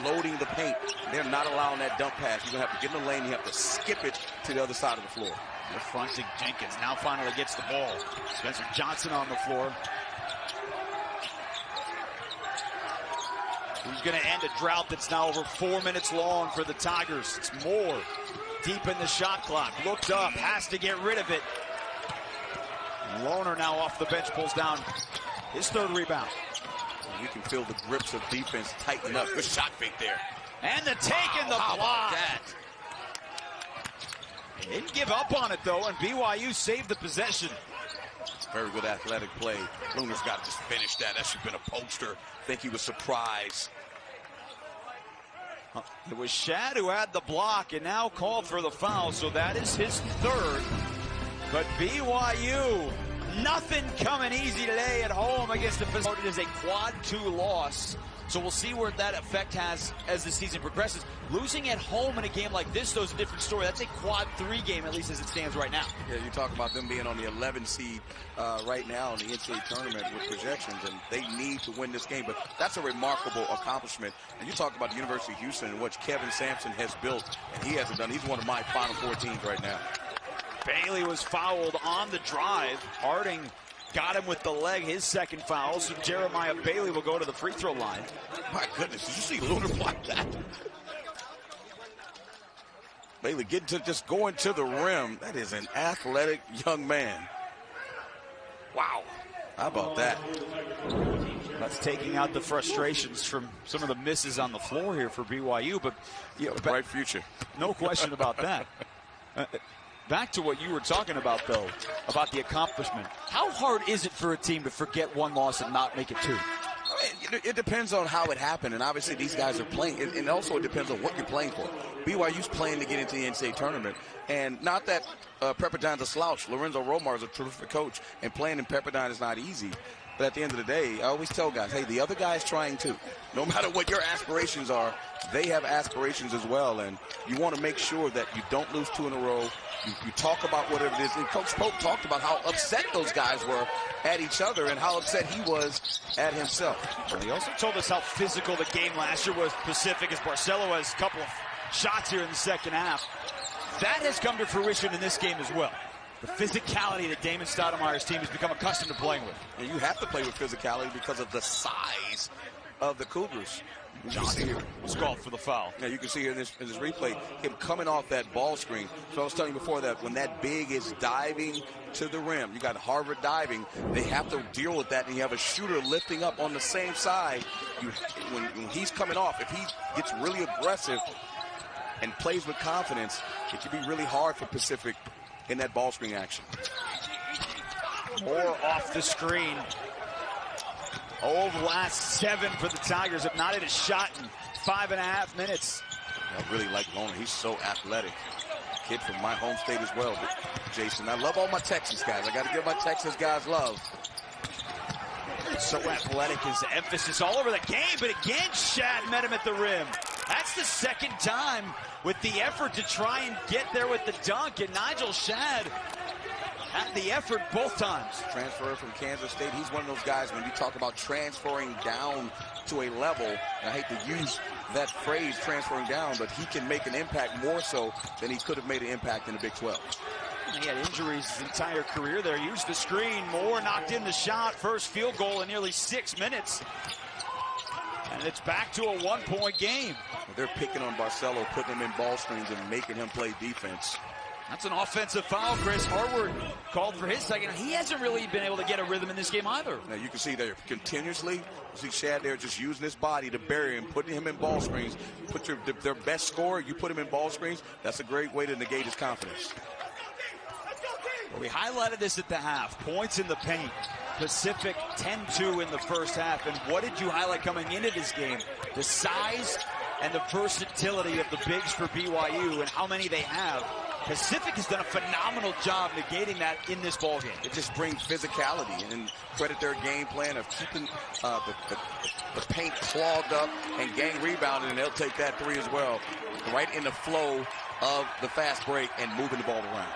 loading the paint. They're not allowing that dump pass. You're gonna have to get in the lane. You have to skip it to the other side of the floor. They're fronting Jenkins. Now finally gets the ball. Spencer Johnson on the floor. Who's going to end a drought that's now over 4 minutes long for the Tigers? It's Moore deep in the shot clock. Looked up, has to get rid of it. Lohner now off the bench, pulls down his third rebound. You can feel the grips of defense tighten up. Good shot fake there. And the take and the block. They didn't give up on it, though, and BYU saved the possession. Very good athletic play. Lohner's got to just finish that. That should have been a poster. I think he was surprised. It was Shad who had the block and now called for the foul, so that is his third. But BYU, nothing coming easy today at home against the Pacific. It is a quad 2 loss, so we'll see where that effect has as the season progresses. Losing at home in a game like this, though, is a different story. That's a quad 3 game, at least as it stands right now. Yeah, you talk about them being on the 11 seed right now in the NCAA tournament with projections, and they need to win this game. But that's a remarkable accomplishment. And you talk about the University of Houston and what Kevin Sampson has built, and he hasn't done. He's one of my Final Four teams right now. Bailey was fouled on the drive. Harding got him with the leg, his second foul. So Jeremiah Bailey will go to the free throw line. My goodness, did you see Lohner block that? Bailey just going to the rim. That is an athletic young man. Wow. How about that? That's taking out the frustrations from some of the misses on the floor here for BYU. But bright future. No question about that. Back to what you were talking about, though, about the accomplishment. How hard is it for a team to forget one loss and not make it 2? It depends on how it happened, and obviously these guys are playing, and also it depends on what you're playing for. BYU's playing to get into the NCAA tournament, and not that Pepperdine's a slouch. Lorenzo Romar is a terrific coach, and playing in Pepperdine is not easy. But at the end of the day, I always tell guys, hey, the other guy's trying too. No matter what your aspirations are, they have aspirations as well, and you want to make sure that you don't lose 2 in a row. You talk about whatever it is. And Coach Pope talked about how upset those guys were at each other and how upset he was at himself. And he also told us how physical the game last year was Pacific, as Barcelo has a couple of shots here in the second half. That has come to fruition in this game as well. The physicality that Damon Stoudemire's team has become accustomed to playing with. And you have to play with physicality because of the size of the Cougars. Johnson was called for the foul. Yeah, you can see here in this replay, him coming off that ball screen. So I was telling you before that when that big is diving to the rim, you got Harvard diving, they have to deal with that, and you have a shooter lifting up on the same side. When he's coming off, if he gets really aggressive and plays with confidence, it can be really hard for Pacific in that ball screen action. More off the screen. The last 7 for the Tigers have not hit a shot in 5.5 minutes. I really like Lohner. He's so athletic. Kid from my home state as well, Jason. I love all my Texas guys. I got to give my Texas guys love. So athletic is the emphasis all over the game, but again, Shad met him at the rim. That's the second time with the effort to try and get there with the dunk, and Nigel Shad had the effort both times. Transfer from Kansas State. He's one of those guys when you talk about transferring down to a level, and I hate to use that phrase, transferring down, but he can make an impact more so than he could have made an impact in the Big 12. He had injuries his entire career there. Used the screen. Moore knocked in the shot. First field goal in nearly 6 minutes. And it's back to a 1-point game. They're picking on Barcelo, putting him in ball screens and making him play defense. That's an offensive foul. Chris Harward called for his second. He hasn't really been able to get a rhythm in this game either. Now you can see there continuously, you see Shad there just using his body to bury him, putting him in ball screens. Put their best scorer, you put him in ball screens. That's a great way to negate his confidence. We highlighted this at the half. Points in the paint. Pacific 10-2 in the first half. And what did you highlight coming into this game? The size and the versatility of the bigs for BYU and how many they have. Pacific has done a phenomenal job negating that in this ballgame. It just brings physicality and credit their game plan of keeping the paint clogged up and gang rebounding, and they'll take that 3 as well. Right in the flow of the fast break and moving the ball around.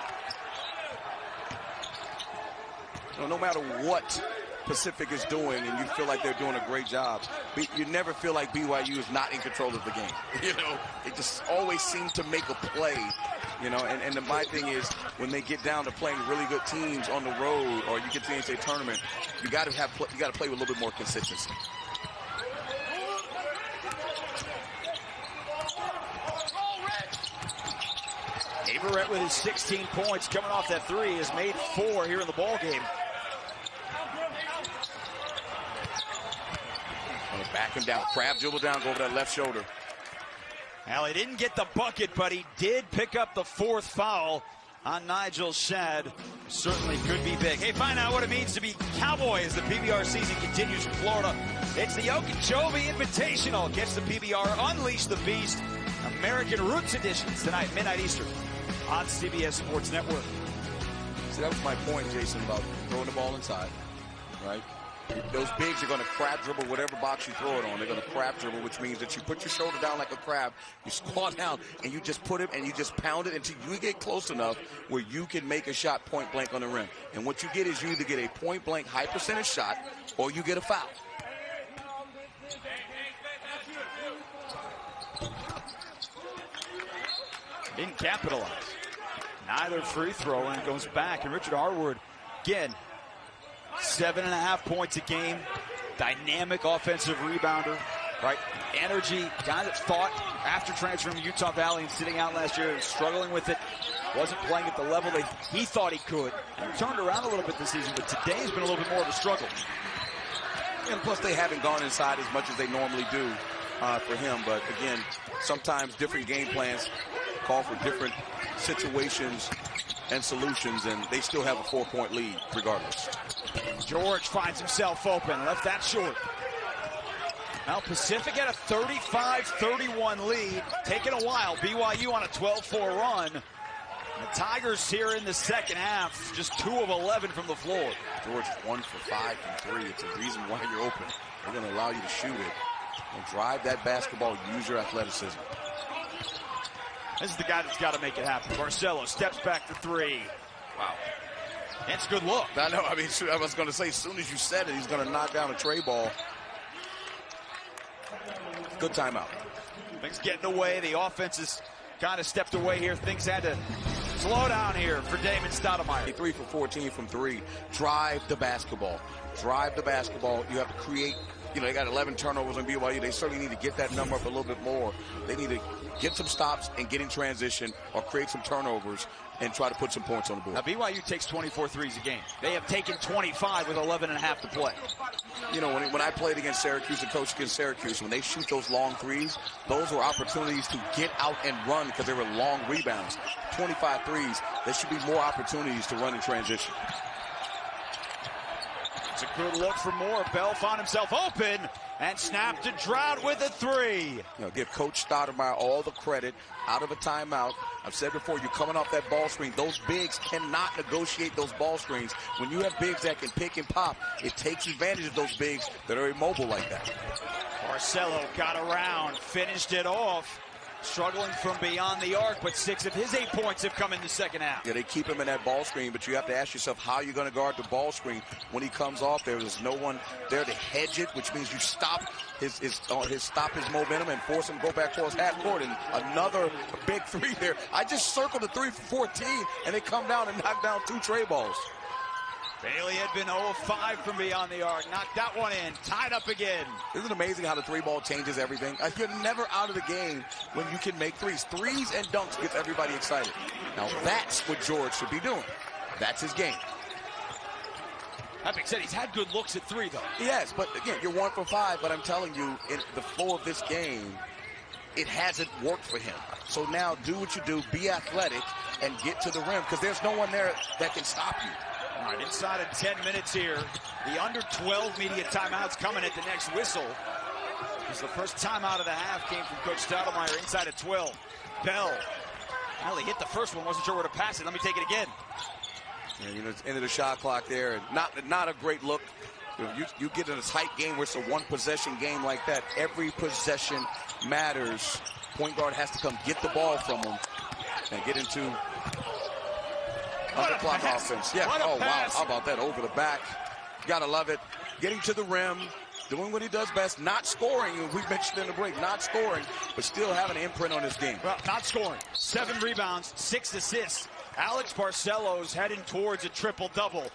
No matter what Pacific is doing and you feel like they're doing a great job, you never feel like BYU is not in control of the game. They just always seem to make a play. And my thing is when they get down to playing really good teams on the road or you get to the NCAA tournament, you got to play with a little bit more consistency. Averett with his 16 points coming off that 3 has made 4 here in the ball game. Track him down. Crab dribble down, go over that left shoulder. Well, he didn't get the bucket, but he did pick up the 4th foul on Nigel Shad. Certainly could be big. Hey, find out what it means to be Cowboy as the PBR season continues in Florida. It's the Okeechobee Invitational. Gets the PBR, Unleash the Beast. American Roots editions tonight, midnight Eastern, on CBS Sports Network. See, that was my point, Jason, about throwing the ball inside, right? Those bigs are going to crab dribble whatever box you throw it on. They're going to crab dribble, which means that you put your shoulder down like a crab, you squat down, and you just put it and you just pound it until you get close enough where you can make a shot point blank on the rim. And what you get is you either get a point blank high percentage shot or you get a foul. Didn't capitalize. Neither free throw, and it goes back. And Richard Harwood, again, 7.5 points a game. Dynamic offensive rebounder, right? Energy, guy that fought after transferring to Utah Valley and sitting out last year, struggling with it. Wasn't playing at the level that he thought he could. And turned around a little bit this season, but today has been a little bit more of a struggle. And plus, they haven't gone inside as much as they normally do for him. But again, sometimes different game plans call for different situations and solutions, and they still have a 4-point lead regardless. George finds himself open, left that short. Now Pacific had a 35-31 lead, taking a while. BYU on a 12-4 run. The Tigers here in the second half, just 2 of 11 from the floor. George 1 for 5 from 3. It's a reason why you're open. They're going to allow you to shoot it and drive that basketball, use your athleticism. This is the guy that's got to make it happen. Barcelo steps back to 3. Wow. It's a good look. I know. I mean, I was going to say, as soon as you said it, he's going to knock down a tray ball. Good timeout. Things getting away. The offense has kind of stepped away here. Things had to slow down here for Damon Stoudemire. 3 for 14 from 3. Drive the basketball. Drive the basketball. You have to create. You know, they got 11 turnovers on BYU. They certainly need to get that number up a little bit more. They need to get some stops and get in transition or create some turnovers and try to put some points on the board. Now, BYU takes 24 threes a game. They have taken 25 with 11.5 to play. You know, when I played against Syracuse and coached against Syracuse, when they shoot those long threes, those were opportunities to get out and run because they were long rebounds. 25 threes, there should be more opportunities to run in transition. It's a good look for Moore. Bell found himself open and snapped to Drought with a 3. You know, give Coach Stoudemire all the credit out of a timeout. I've said before, you're coming off that ball screen. Those bigs cannot negotiate those ball screens. When you have bigs that can pick and pop, it takes advantage of those bigs that are immobile like that. Barcelo got around, finished it off. Struggling from beyond the arc, but 6 of his 8 points have come in the second half. Yeah, they keep him in that ball screen, but you have to ask yourself how you're going to guard the ball screen when he comes off there. There's no one there to hedge it, which means you stop his momentum and force him to go back towards half court. And another big 3 there. I just circled the 3 for 14, and they come down and knock down 2 tray balls. Bailey had been 0 of 5 from beyond the arc. Knocked that one in. Tied up again. Isn't it amazing how the 3-ball changes everything? You're never out of the game when you can make threes. Threes and dunks gets everybody excited. Now that's what George should be doing. That's his game. That being said, he's had good looks at 3, though. Yes, but again, you're 1 for 5. But I'm telling you, in the flow of this game, it hasn't worked for him. So now do what you do. Be athletic and get to the rim because there's no one there that can stop you. All right, inside of 10 minutes here. The under 12 media timeout's coming at the next whistle. Because the first timeout of the half came from Coach Stoudemire inside of 12. Bell. Well, he hit the first one. Wasn't sure where to pass it. Let me take it again. Yeah, you know, it's into the shot clock there. Not a great look. You get in a tight game where it's a one-possession game like that. Every possession matters. Point guard has to come get the ball from him and get into clock offense. Yeah. Oh, wow. How about that? Over the back. You got to love it. Getting to the rim, doing what he does best, not scoring. We mentioned in the break, not scoring, but still having an imprint on this game. Well, not scoring. 7 rebounds, 6 assists. Alex Barcelo's heading towards a triple-double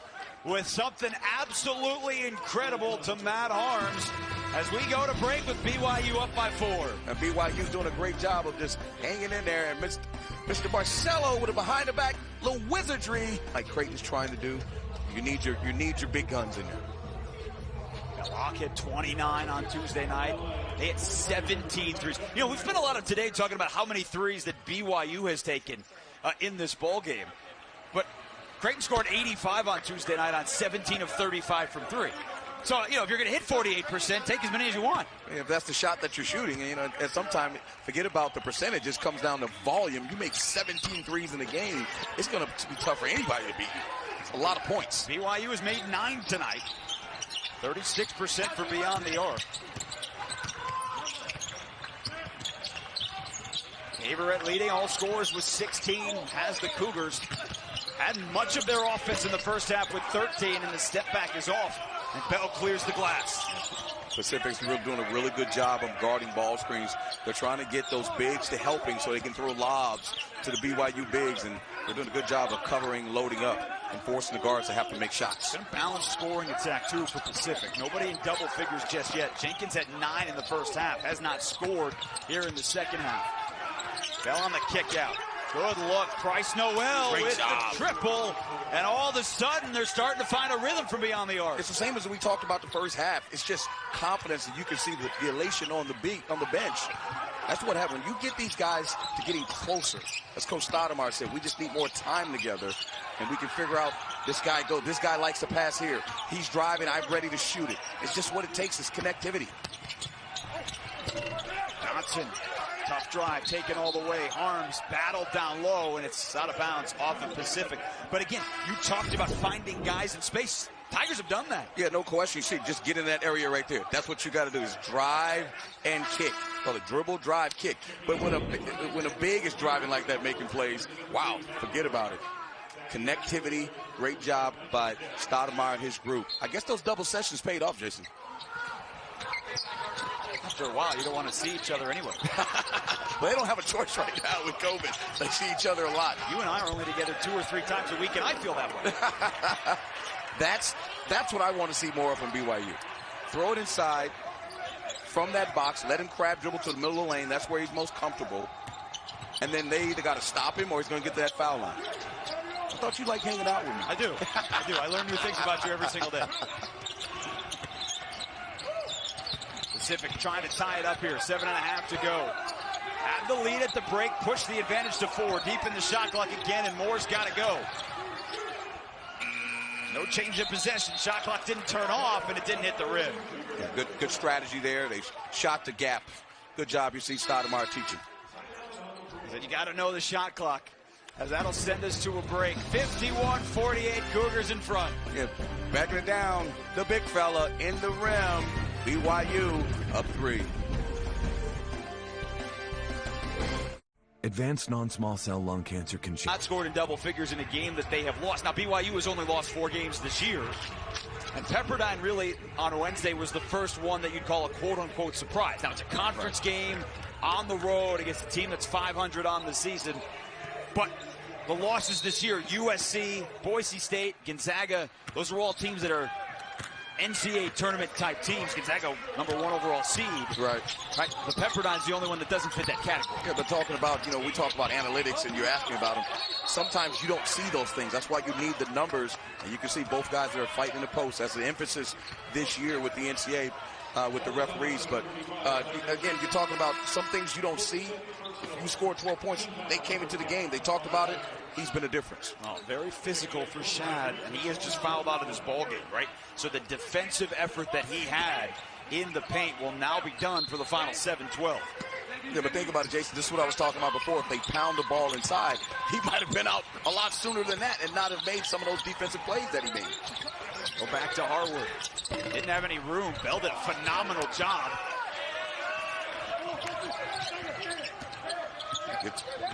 with something absolutely incredible to Matt Harms as we go to break with BYU up by 4. And BYU's doing a great job of just hanging in there, and Mr. Barcelo with a behind-the-back little wizardry like Creighton's trying to do. You need your big guns in there. Rock hit 29 on Tuesday night. They hit 17 threes. You know, we've spent a lot of today talking about how many threes that BYU has taken in this ball game. But Creighton scored 85 on Tuesday night on 17 of 35 from three. So, you know, if you're going to hit 48%, take as many as you want. If that's the shot that you're shooting, you know, and sometimes forget about the percentage. It comes down to volume. You make 17 threes in a game, it's going to be tough for anybody to beat you. It's a lot of points. BYU has made 9 tonight. 36% for beyond the arc. Averett leading all scorers with 16, has the Cougars. Had much of their offense in the first half with 13, and the step back is off. And Bell clears the glass. Pacific's doing a really good job of guarding ball screens. They're trying to get those bigs to helping so they can throw lobs to the BYU bigs, and they're doing a good job of covering, loading up, and forcing the guards to have to make shots. Been a balanced scoring attack, too, for Pacific. Nobody in double figures just yet. Jenkins had 9 in the first half, has not scored here in the second half. Bell on the kick out. Good look, Price Noel with the triple, and all of a sudden they're starting to find a rhythm from beyond the arc. It's the same as we talked about the first half. It's just confidence, and you can see the elation on the bench. That's what happened. When you get these guys to getting closer, as Coach Stoudemire said, we just need more time together, and we can figure out this guy likes to pass here. He's driving, I'm ready to shoot it. It's just what it takes is connectivity. Johnson. Tough drive, taken all the way. Arms battled down low, and it's out of bounds off of Pacific. But again, you talked about finding guys in space. Tigers have done that. Yeah, no question. You see, just get in that area right there. That's what you got to do is drive and kick. Call it dribble, drive, kick. But when a big is driving like that, making plays, wow, forget about it. Connectivity, great job by Stoudemire and his group. I guess those double sessions paid off, Jason. After a while, you don't want to see each other anyway. Well, they don't have a choice right now with COVID. They see each other a lot. You and I are only together 2 or 3 times a week, and I feel that way. That's what I want to see more of from BYU. Throw it inside from that box. Let him crab dribble to the middle of the lane. That's where he's most comfortable. And then they either got to stop him or he's going to get to that foul line. I thought you liked hanging out with me. I do. I do. I learn new things about you every single day. Pacific trying to tie it up here. 7.5 to go. Had the lead at the break, pushed the advantage to 4. Deep in the shot clock again, and Moore's got to go. No change of possession. Shot clock didn't turn off, and it didn't hit the rim. Yeah, good strategy there. They shot the gap. Good job, you see Stoudemire teaching. He said you got to know the shot clock, as that'll send us to a break. 51-48, Cougars in front. Yeah, backing it down. The big fella in the rim. BYU up 3. Advanced non-small cell lung cancer can change. Not scored in double figures in a game that they have lost. Now, BYU has only lost 4 games this year. And Pepperdine really, on Wednesday, was the first one that you'd call a quote-unquote surprise. Now, it's a conference game on the road against a team that's 500 on the season. But the losses this year, USC, Boise State, Gonzaga, those are all teams that are NCAA tournament type teams. Gonzaga, #1 overall seed. Right. But Pepperdine's the only one that doesn't fit that category. Yeah, but talking about, we talk about analytics and you're asking about them. Sometimes you don't see those things. That's why you need the numbers. And you can see both guys that are fighting in the post. That's the emphasis this year with the NCAA, with the referees. But again, you're talking about some things you don't see. If you scored 12 points, they came into the game. They talked about it. He's been a difference. Oh, very physical for Shad, and he has just fouled out of this ball game, right? So the defensive effort that he had in the paint will now be done for the final 7-12. Yeah, but think about it, Jason. This is what I was talking about before. If they pound the ball inside, he might have been out a lot sooner than that and not have made some of those defensive plays that he made. Go back to Harwood. Didn't have any room. Bell did a phenomenal job.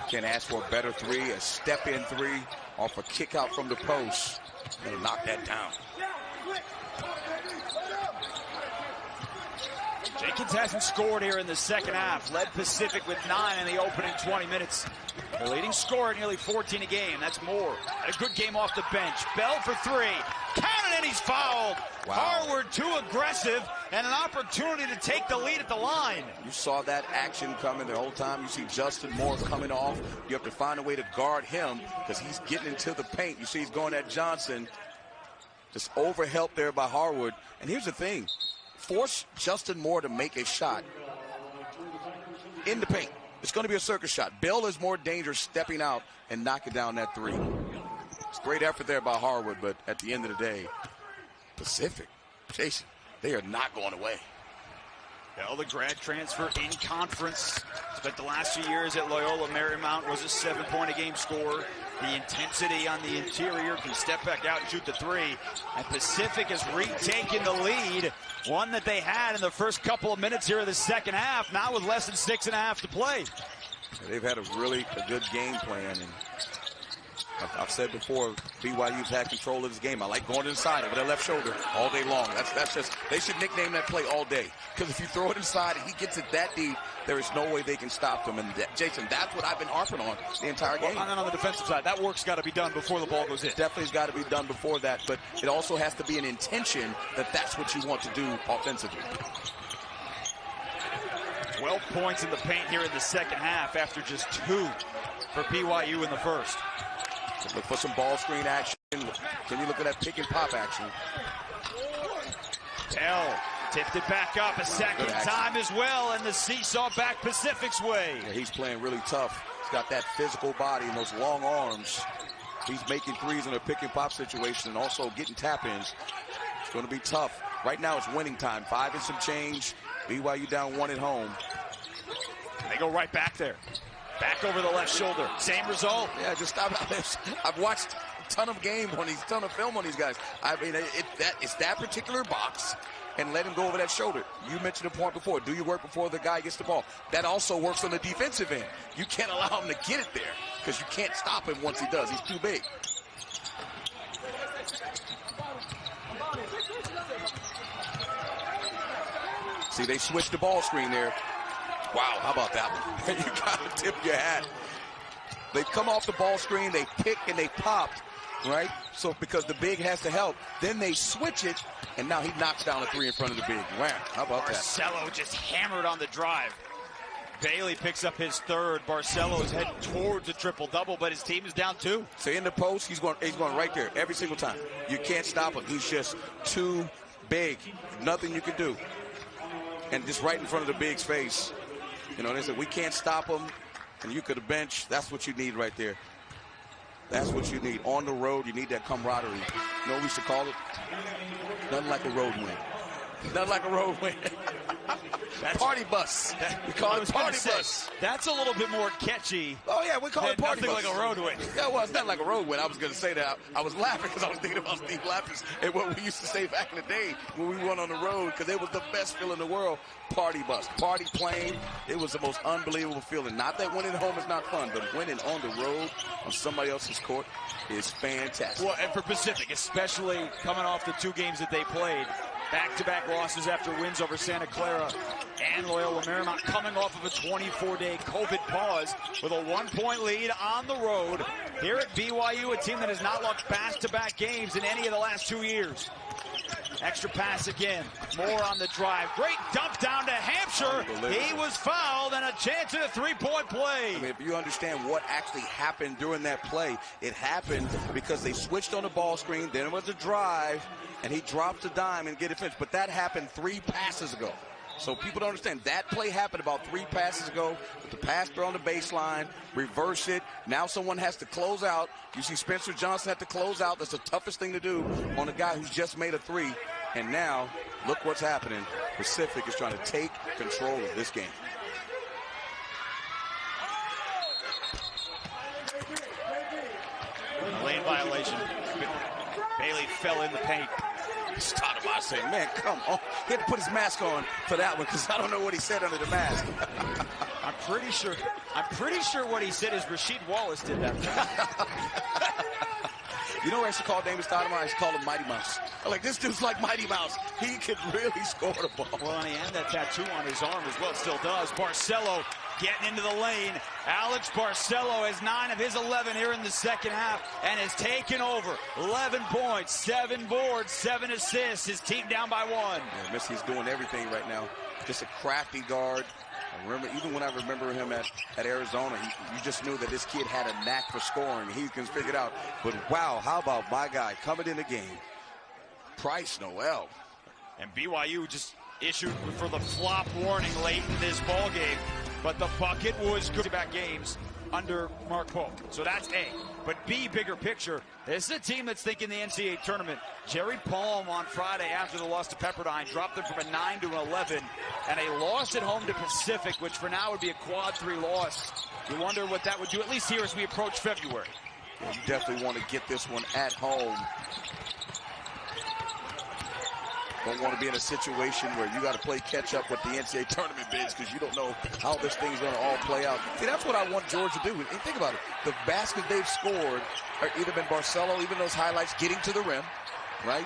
Can ask for a better 3, a step-in 3, off a kick out from the post. They'll knock that down. Jenkins hasn't scored here in the second half. Led Pacific with 9 in the opening 20 minutes. Their leading scorer at nearly 14 a game. That's Moore. Had a good game off the bench. Bell for 3. Count it, and he's fouled. Wow. Harwood too aggressive, and an opportunity to take the lead at the line. You saw that action coming the whole time. You see Justin Moore coming off. You have to find a way to guard him because he's getting into the paint. You see he's going at Johnson. Just overhelp there by Harwood. And here's the thing. force Justin Moore to make a shot in the paint. It's going to be a circus shot. Bill is more dangerous stepping out and knocking down that three. It's great effort there by Harwood, but at the end of the day, Pacific, Jason, they are not going away. Well, the grad transfer in conference. Spent the last few years at Loyola Marymount, was a 7-point-a-game scorer. The intensity on the interior, can step back out and shoot the three. And Pacific has retaken the lead, one that they had in the first couple of minutes here of the second half, now with less than 6.5 to play. They've had a good game plan, and I've said before, BYU's had control of this game. I like going inside over their left shoulder all day long. That's just, they should nickname that play all day. Because if you throw it inside and he gets it that deep, there is no way they can stop them. And Jason, that's what I've been harping on the entire game. And then on the defensive side, that work's got to be done before the ball goes in. Definitely has got to be done before that, but it also has to be an intention that that's what you want to do offensively. 12 points in the paint here in the second half after just 2 for BYU in the first. Look for some ball screen action. Can you look at that pick and pop action? Bell tipped it back up a second time as well, and the seesaw back Pacific's way. Yeah, he's playing really tough. He's got that physical body and those long arms. He's making threes in a pick and pop situation and also getting tap-ins. It's going to be tough. Right now it's winning time. 5 and some change. BYU down 1 at home. They go right back there. Back over the left shoulder. Same result. Yeah, just stop. I've watched a ton of ton of film on these guys. I mean, it's that particular box, and let him go over that shoulder. You mentioned a point before. Do your work before the guy gets the ball. That also works on the defensive end. You can't allow him to get it there because you can't stop him once he does. He's too big. See, they switched the ball screen there. Wow, how about that one? You got to tip your hat. They come off the ball screen, they pick and they popped, right? So because the big has to help, then they switch it, and now he knocks down a 3 in front of the big. Wow, how about that? Barcelo just hammered on the drive. Bailey picks up his third. Barcelo is heading towards a triple-double, but his team is down 2. So in the post, he's going right there every single time. You can't stop him. He's just too big. Nothing you can do. And just right in front of the big's face. You know, they said, we can't stop him, and you could have benched. That's what you need right there. That's what you need. On the road, you need that camaraderie. You know what we should call it? Nothing like a road win. Nothing like a road win. Party bus. We call it party bus. That's a little bit more catchy. Oh, yeah, we call it party bus. Nothing like a road win. Yeah, well, it's not like a road win. I was going to say that. I was laughing because I was thinking about Steve Lapis and what we used to say back in the day when we went on the road, because it was the best feeling in the world. Party bus. Party plane. It was the most unbelievable feeling. Not that winning at home is not fun, but winning on the road on somebody else's court is fantastic. Well, and for Pacific, especially coming off the 2 games that they played, back-to-back losses after wins over Santa Clara and Loyola Marymount, coming off of a 24-day COVID pause with a 1-point lead on the road. Here at BYU, a team that has not lost back-to-back games in any of the last 2 years. Extra pass again. Moore on the drive. Great dump down to Hampshire. He was fouled, and a chance at a 3-point play. I mean, if you understand what actually happened during that play, it happened because they switched on the ball screen, then it was a drive, and he drops the dime and get it finished. But that happened 3 passes ago. So people don't understand. That play happened about 3 passes ago with the pass throw on the baseline, reverse it. Now someone has to close out. You see Spencer Johnson have to close out. That's the toughest thing to do on a guy who's just made a 3. And now, look what's happening. Pacific is trying to take control of this game. Lane violation. Bailey fell in the paint. Stoudemire saying, man, come on. He had to put his mask on for that one because I don't know what he said under the mask. I'm pretty sure what he said is Rasheed Wallace did that. You know what I should call David Stoudemire? I should call him Mighty Mouse. I'm like, this dude's like Mighty Mouse. He could really score the ball. Well, and he had that tattoo on his arm as well. It still does. Barcelo getting into the lane. Alex Barcelo has 9 of his 11 here in the second half and has taken over. 11 points, 7 boards, 7 assists. His team down by 1. Yeah, Missy's doing everything right now. Just a crafty guard. I remember, even when I remember him at Arizona, you just knew that this kid had a knack for scoring. He can figure it out. But wow, how about my guy coming in the game, Price Noel. And BYU just issued for the flop warning late in this ball game, but the bucket was good back games under Mark Pope. So that's A. But B, bigger picture, this is a team that's thinking the NCAA tournament. Jerry Palm on Friday after the loss to Pepperdine dropped them from a 9 to an 11, and a loss at home to Pacific, which for now would be a quad 3 loss. You wonder what that would do, at least here as we approach February. Yeah, you definitely want to get this one at home. Don't want to be in a situation where you got to play catch up with the NCAA tournament bids because you don't know how this thing's going to all play out. See, that's what I want Georgia to do. And think about it. The baskets they've scored are either been Barcelo, even those highlights, getting to the rim, right?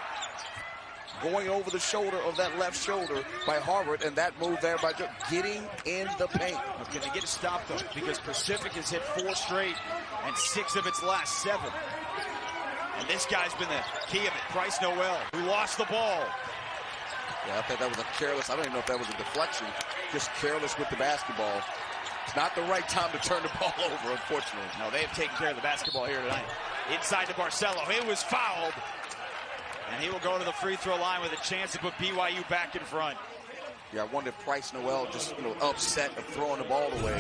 Going over the shoulder of that left shoulder by Harvard, and that move there by getting in the paint. Can they get it stopped, though? Because Pacific has hit 4 straight and 6 of its last 7. And this guy's been the key of it. Bryce Noel, who lost the ball. Yeah, I think that was a careless, I don't even know if that was a deflection, just careless with the basketball. It's not the right time to turn the ball over, unfortunately. No, they have taken care of the basketball here tonight. Inside to Barcelo, it was fouled. And he will go to the free throw line with a chance to put BYU back in front. Yeah, I wonder if Bryce Noel just, upset of throwing the ball away.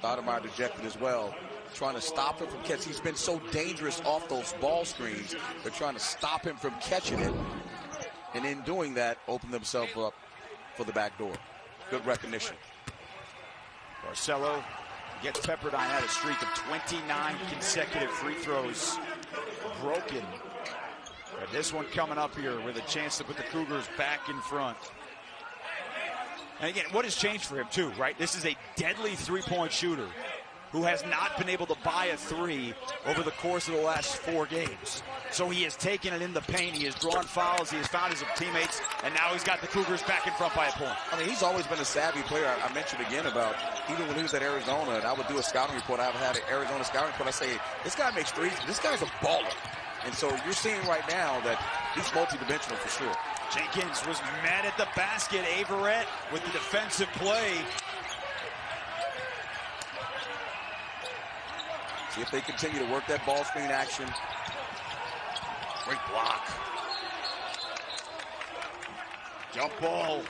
Stoudemire dejected as well. Trying to stop him from catching. He's been so dangerous off those ball screens. They're trying to stop him from catching it. And in doing that, open themselves up for the back door. Good recognition. Barcelo gets Pepperdine out a streak of 29 consecutive free throws broken. But this one coming up here with a chance to put the Cougars back in front. And again, what has changed for him too, right? This is a deadly three-point shooter who has not been able to buy a 3 over the course of the last 4 games. So he has taken it in the paint, he has drawn fouls, he has found his teammates, and now he's got the Cougars back in front by a point. I mean, he's always been a savvy player. I mentioned again about even when he was at Arizona, and I would do a scouting report. I had an Arizona scouting report. I say, this guy makes threes. This guy's a baller. And so you're seeing right now that he's multidimensional for sure. Jenkins was mad at the basket. Averett with the defensive play. See if they continue to work that ball screen action. Great block. Jump ball.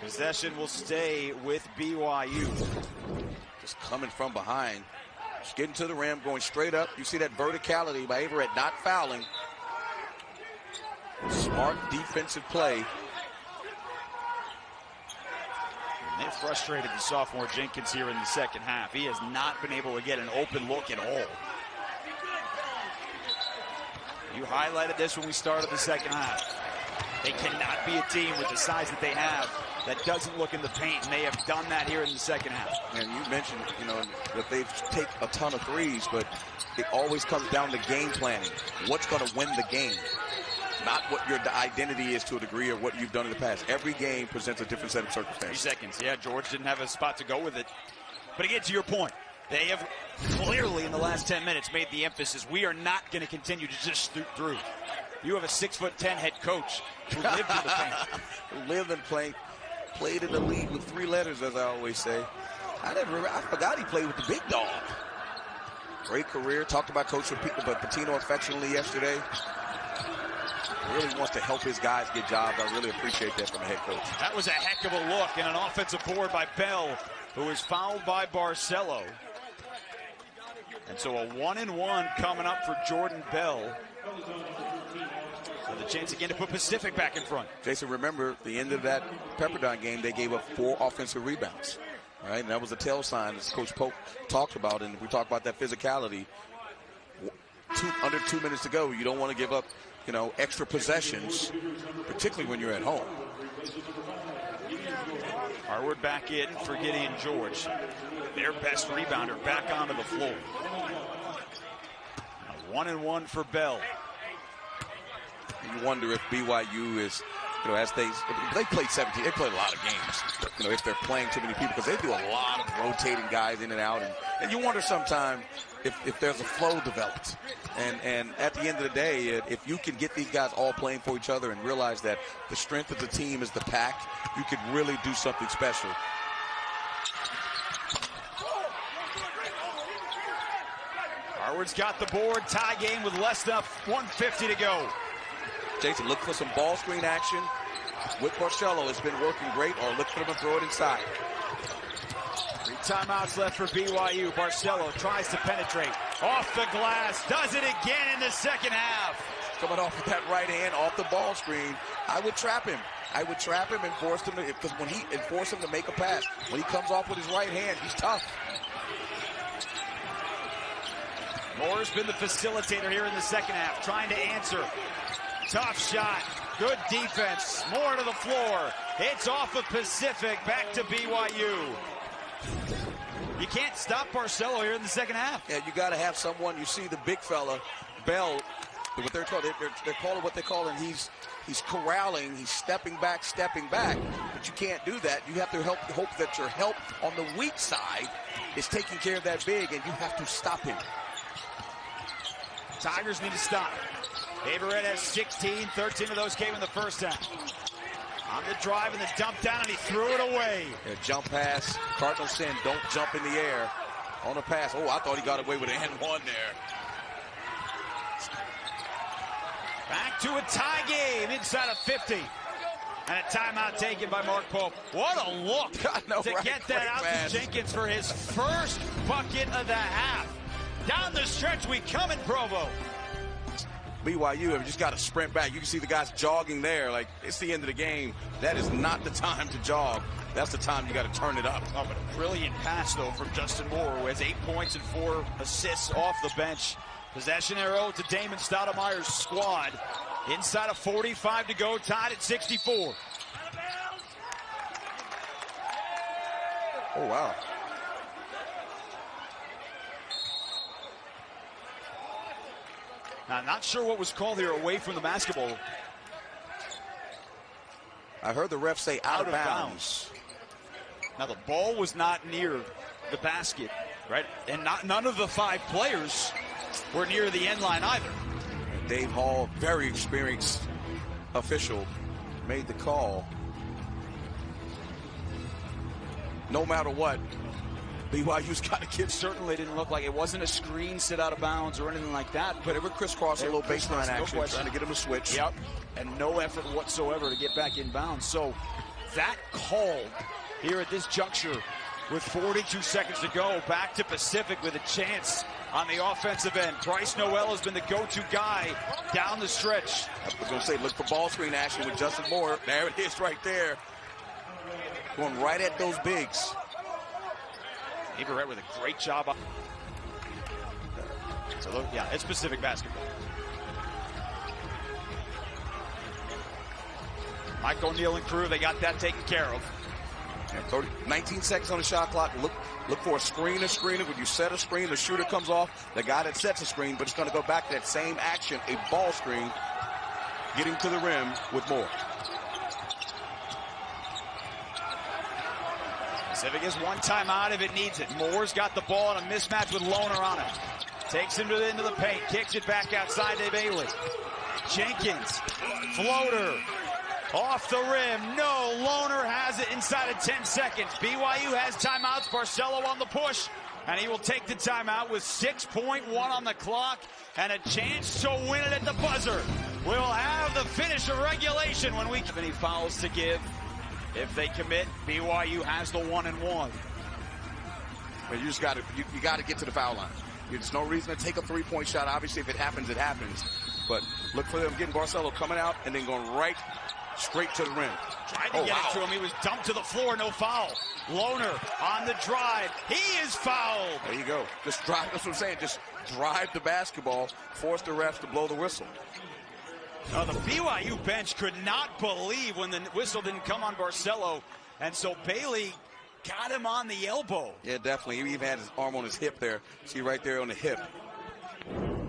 Possession will stay with BYU. Just coming from behind. Just getting to the rim, going straight up. You see that verticality by Averett, not fouling. Smart defensive play. They've frustrated the sophomore Jenkins here in the second half. He has not been able to get an open look at all. You highlighted this when we started the second half. They cannot be a team with the size that they have that doesn't look in the paint, and they have done that here in the second half. And you mentioned, that they've taken a ton of threes, but it always comes down to game planning. What's going to win the game? Not what your identity is to a degree or what you've done in the past. Every game presents a different set of circumstances. 3 seconds. Yeah, George didn't have a spot to go with it. But again, to your point, they have clearly in the last 10 minutes made the emphasis, we are not going to continue to just scoot through. You have a 6'10" head coach who lived in the paint. Who lived and played in the league with 3 letters, as I always say. I forgot he played with the big dog. Great career. Talked about Coach Patino affectionately yesterday. Really wants to help his guys get jobs. I really appreciate that from the head coach. That was a heck of a look, and an offensive board by Bell, who is fouled by Barcelo. And so a 1-and-1 coming up for Jordan Bell. With a chance again to put Pacific back in front. Jason, remember the end of that Pepperdine game, they gave up 4 offensive rebounds. All right, and that was a tail sign, as Coach Pope talked about. And we talked about that physicality. Under 2 minutes to go, you don't want to give up, extra possessions, particularly when you're at home. Harward back in for Gideon George. Their best rebounder back onto the floor. A 1-and-1 for Bell. You wonder if BYU is, as they played 17, they played a lot of games, if they're playing too many people, because they do a lot of rotating guys in and out. And you wonder sometimes if there's a flow developed. And at the end of the day, if you can get these guys all playing for each other and realize that the strength of the team is the pack, you could really do something special. Harward's got the board. Tie game with less than 1:50 to go. Jason, look for some ball screen action with Barcelo. It's been working great, or look for him to throw it inside. 3 timeouts left for BYU. Barcelo tries to penetrate. Off the glass. Does it again in the second half. Coming off with that right hand off the ball screen. I would trap him. I would trap him and force him to, because when he force him to make a pass, when he comes off with his right hand, he's tough. Moore's been the facilitator here in the second half, trying to answer. Tough shot. Good defense. Moore to the floor. It's off of Pacific. Back to BYU. You can't stop Barcelo here in the second half. Yeah, you got to have someone. You see the big fella, Bell, what they're calling what they call him. He's corralling. He's stepping back. But you can't do that. You have to hope that your help on the weak side is taking care of that big, and you have to stop him. Tigers need to stop. Averett has 16, 13 of those came in the first half. On the drive and the dump down, and he threw it away. Jump pass. Cardinals saying don't jump in the air on a pass. Oh, I thought he got away with an and one there. Back to a tie game inside of 50. And a timeout taken by Mark Pope. What a look to get that out to Jenkins for his first bucket of the half. Down the stretch we come in Provo. BYU have just got to sprint back. You can see the guys jogging there. Like, it's the end of the game. That is not the time to jog. That's the time you got to turn it up. Oh, but a brilliant pass, though, from Justin Moore, who has 8 points and 4 assists off the bench. Possession arrow to Damon Stoudemire's squad. Inside of 45 to go, tied at 64. Oh, wow. Now, not sure what was called here away from the basketball. I heard the ref say out of bounds. Now, the ball was not near the basket, right? And none of the 5 players were near the end line either. Dave Hall, very experienced official, made the call. No matter what, BYU's got to get. Certainly didn't look like it wasn't a screen sit out of bounds or anything like that. But it would crisscross a little baseline action, trying to get him to switch. Yep, and no effort whatsoever to get back in bounds. So that call here at this juncture with 42 seconds to go, back to Pacific with a chance on the offensive end. Bryce Noel has been the go-to guy down the stretch. I was going to say, look for ball screen action with Justin Moore. There it is right there. Going right at those bigs. Averett with a great job. So, look, yeah, it's Pacific basketball. Mike O'Neal and crew, they got that taken care of. 19 seconds on the shot clock. Look for a screen. When you set a screen, the shooter comes off. The guy that sets a screen, but it's going to go back to that same action, a ball screen, getting to the rim with Moore. Pacific has one timeout if it needs it. Moore's got the ball and a mismatch with Lohner on it. Takes him into the paint, kicks it back outside to Bailey. Jenkins, floater, off the rim. No, Lohner has it inside of 10 seconds. BYU has timeouts. Barcelo on the push, and he will take the timeout with 6.1 on the clock and a chance to win it at the buzzer. We'll have the finish of regulation when we have any fouls to give. If they commit, BYU has the 1-and-1. But you just got to you got to get to the foul line. There's no reason to take a three-point shot. Obviously, if it happens, it happens. But look for them getting Barcelo coming out and then going right straight to the rim. Tried to get it to him. He was dumped to the floor. No foul. Lohner on the drive. He is fouled. There you go. Just drive. That's what I'm saying. Just drive the basketball. Force the refs to blow the whistle. The BYU bench could not believe when the whistle didn't come on Barcelo, and so Bailey got him on the elbow. Yeah, definitely. He even had his arm on his hip there. See right there on the hip.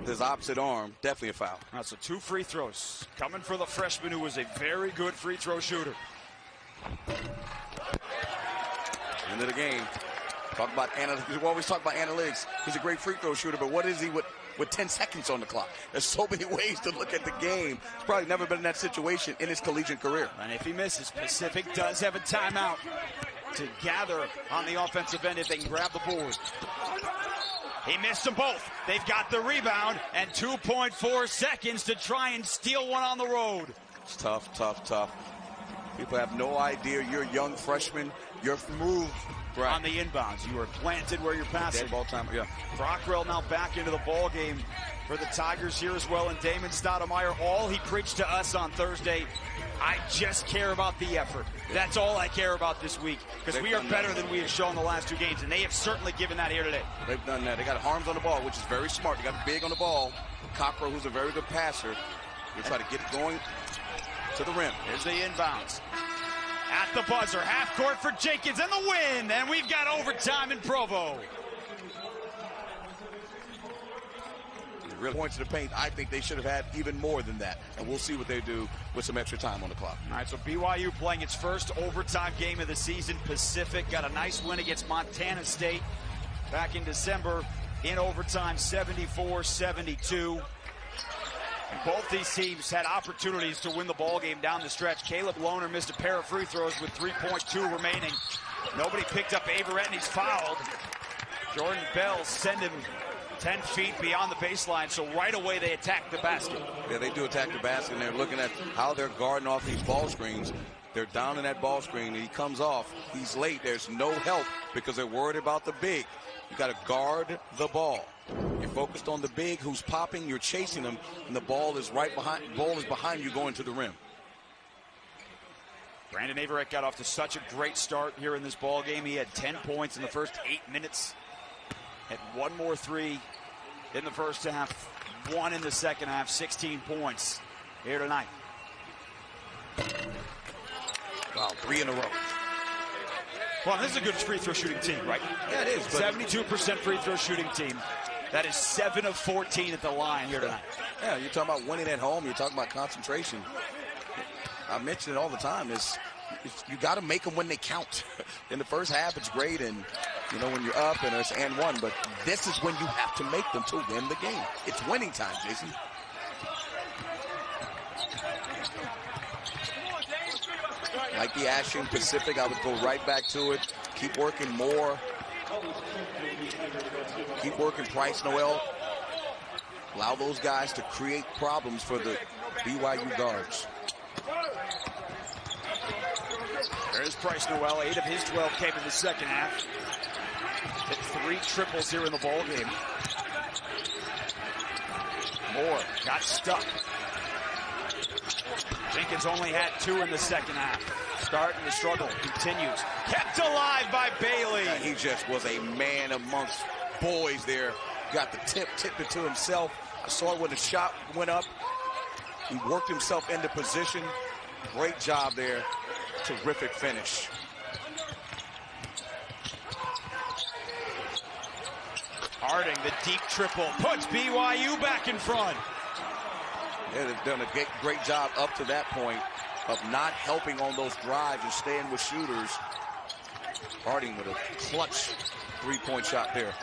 His opposite arm, definitely a foul. So 2 free throws coming for the freshman who was a very good free throw shooter. End of the game. Talk about analytics. We always talk about analytics. He's a great free throw shooter, but what is he with 10 seconds on the clock? There's so many ways to look at the game. He's probably never been in that situation in his collegiate career. And if he misses, Pacific does have a timeout to gather on the offensive end if they can grab the board. He missed them both. They've got the rebound and 2.4 seconds to try and steal one on the road. It's tough, tough, tough. People have no idea. You're a young freshman. You're moved right on the inbounds. You are planted where you're passing. Dead ball time, yeah. Brockrell now back into the ball game for the Tigers here as well. And Damon Stoudemire, all he preached to us on Thursday, I just care about the effort. That's all I care about this week, because we are better than we have shown the last 2 games, and they have certainly given that here today. They've done that. They got arms on the ball, which is very smart. They got big on the ball. Cockrell, who's a very good passer, they try to get it going to the rim. Here's the inbounds. At the buzzer, half court for Jenkins and the win, and we've got overtime in Provo. Real points to the paint. I think they should have had even more than that, and we'll see what they do with some extra time on the clock. All right, so BYU playing its first overtime game of the season. Pacific got a nice win against Montana State back in December in overtime, 74-72. And both these teams had opportunities to win the ball game down the stretch. Caleb Lohner missed a pair of free throws with 3.2 remaining. Nobody picked up Averett, and he's fouled. Jordan Bell sent him 10 feet beyond the baseline, so right away they attack the basket. Yeah, they do attack the basket, and they're looking at how they're guarding off these ball screens. They're down in that ball screen, and he comes off. He's late. There's no help because they're worried about the big. You got to guard the ball. You're focused on the big who's popping. You're chasing him, and the ball is right behind. Ball is behind you going to the rim. Brandon Averett got off to such a great start here in this ball game. He had 10 points in the first 8 minutes. Had one more three in the first half, one in the second half, 16 points here tonight. Wow, 3 in a row. Well, this is a good free throw shooting team, right? Yeah, it is. 72% free throw shooting team. That is 7 of 14 at the line here tonight. Yeah, you're talking about winning at home. You're talking about concentration. I mention it all the time. You got to make them when they count. In the first half, it's great, and you know when you're up and it's and one. But this is when you have to make them to win the game. It's winning time, Jason. Like the Ashland Pacific, I would go right back to it. Keep working more. Keep working Price Noel. Allow those guys to create problems for the BYU guards. There's Price Noel. 8 of his 12 came in the second half. Hit 3 triples here in the ball game. Moore got stuck. Jenkins only had 2 in the second half. Starting to struggle, continues. Kept alive by Bailey. Yeah, he just was a man amongst boys there. Got the tipped it to himself. I saw it when the shot went up. He worked himself into position. Great job there. Terrific finish. Harding, the deep triple, puts BYU back in front. Yeah, they've done a great job up to that point of not helping on those drives and staying with shooters. Harding with a clutch 3-point shot there.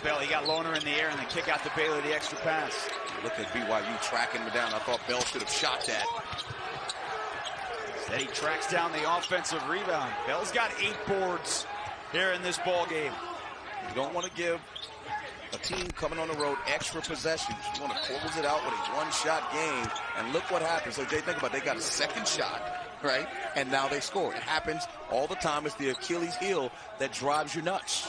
Bailey got Lohner in the air and then kick out to Bailey the extra pass. Look at BYU tracking him down. I thought Bell should have shot that. Then he tracks down the offensive rebound. Bell's got 8 boards here in this ball game. You don't want to give a team coming on the road extra possessions. You want to close it out with a one-shot game, and look what happens. So they think about it, they got a second shot, right? And now they score. It happens all the time. It's the Achilles heel that drives you nuts.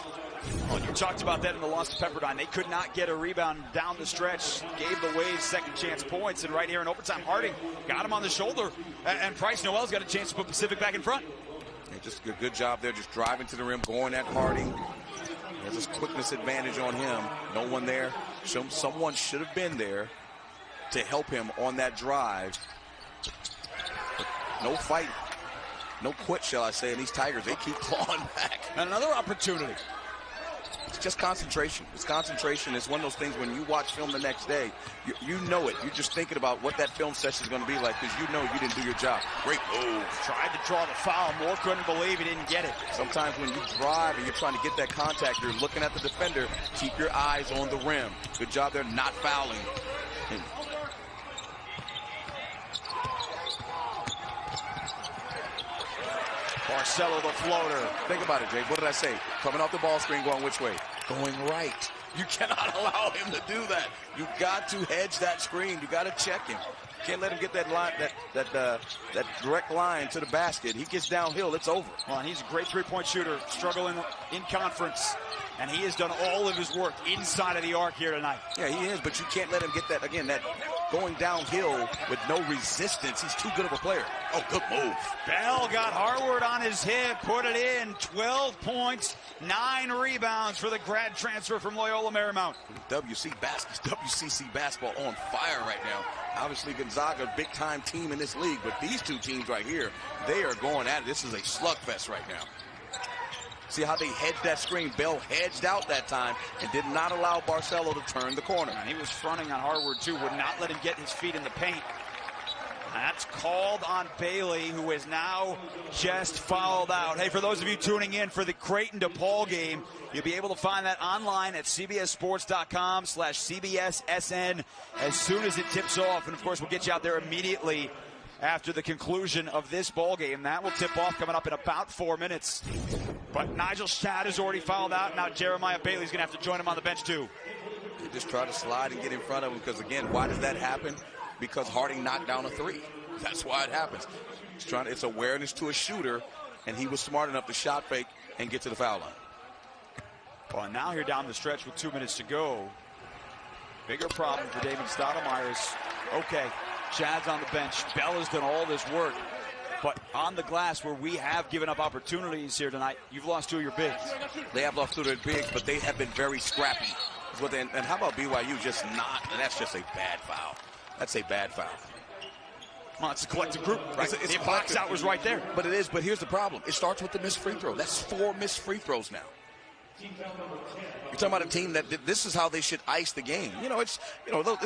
Well, you talked about that in the loss to Pepperdine. They could not get a rebound down the stretch. Gave the Waves second chance points, and right here in overtime, Harding got him on the shoulder, and Price Noel's got a chance to put Pacific back in front. Yeah, just a good job there, just driving to the rim, going at Harding. There's this quickness advantage on him. No one there. Someone should have been there to help him on that drive. But no fight. No quit, shall I say. And these Tigers, they keep clawing back. And another opportunity. It's just concentration. It's concentration. It's one of those things when you watch film the next day, you know it. You're just thinking about what that film session is going to be like because you know you didn't do your job. Great move. Tried to draw the foul. Moore couldn't believe he didn't get it. Sometimes when you drive and you're trying to get that contact, you're looking at the defender. Keep your eyes on the rim. Good job there not fouling. Barcelo the floater. Think about it, Jake. What did I say? Coming off the ball screen, going which way? Going right. You cannot allow him to do that. You got to hedge that screen. You got to check him. Can't let him get that line, that direct line to the basket. He gets downhill, it's over. Well, and he's a great three-point shooter, struggling in conference, and he has done all of his work inside of the arc here tonight. Yeah, he is, but you can't let him get that, again, that going downhill with no resistance. He's too good of a player. Oh, good move. Bell got Harward on his hip, put it in. 12 points, 9 rebounds for the grad transfer from Loyola Marymount. WCC basketball on fire right now. Obviously, Gonzaga, big time team in this league, but these two teams right here, they are going at it. This is a slugfest right now. See how they hedged that screen? Bell hedged out that time and did not allow Barcelo to turn the corner. And he was fronting on Harward, too, would not let him get his feet in the paint. That's called on Bailey, who is now just fouled out. Hey, for those of you tuning in for the Creighton-DePaul game, you'll be able to find that online at cbssports.com/CBSSN as soon as it tips off. And, of course, we'll get you out there immediately after the conclusion of this ball game. That will tip off coming up in about 4 minutes. But Nigel Shadd has already fouled out. Now Jeremiah Bailey's going to have to join him on the bench, too. They just try to slide and get in front of him because, again, why does that happen? Because Harding knocked down a three. That's why it happens. It's awareness to a shooter, and he was smart enough to shot fake and get to the foul line. Well, and now here down the stretch with 2 minutes to go. Bigger problem for David Stoudemire is, okay, Shadd's on the bench. Bell has done all this work. But on the glass, where we have given up opportunities here tonight, you've lost 2 of your bigs. They have lost 2 of their bigs, but they have been very scrappy. And how about BYU just not? And that's just a bad foul. That's a bad foul. Well, it's a collective group, right? It's the box out was right there. But it is. But here's the problem. It starts with the missed free throw. That's 4 missed free throws now. You're talking about a team that this is how they should ice the game. It's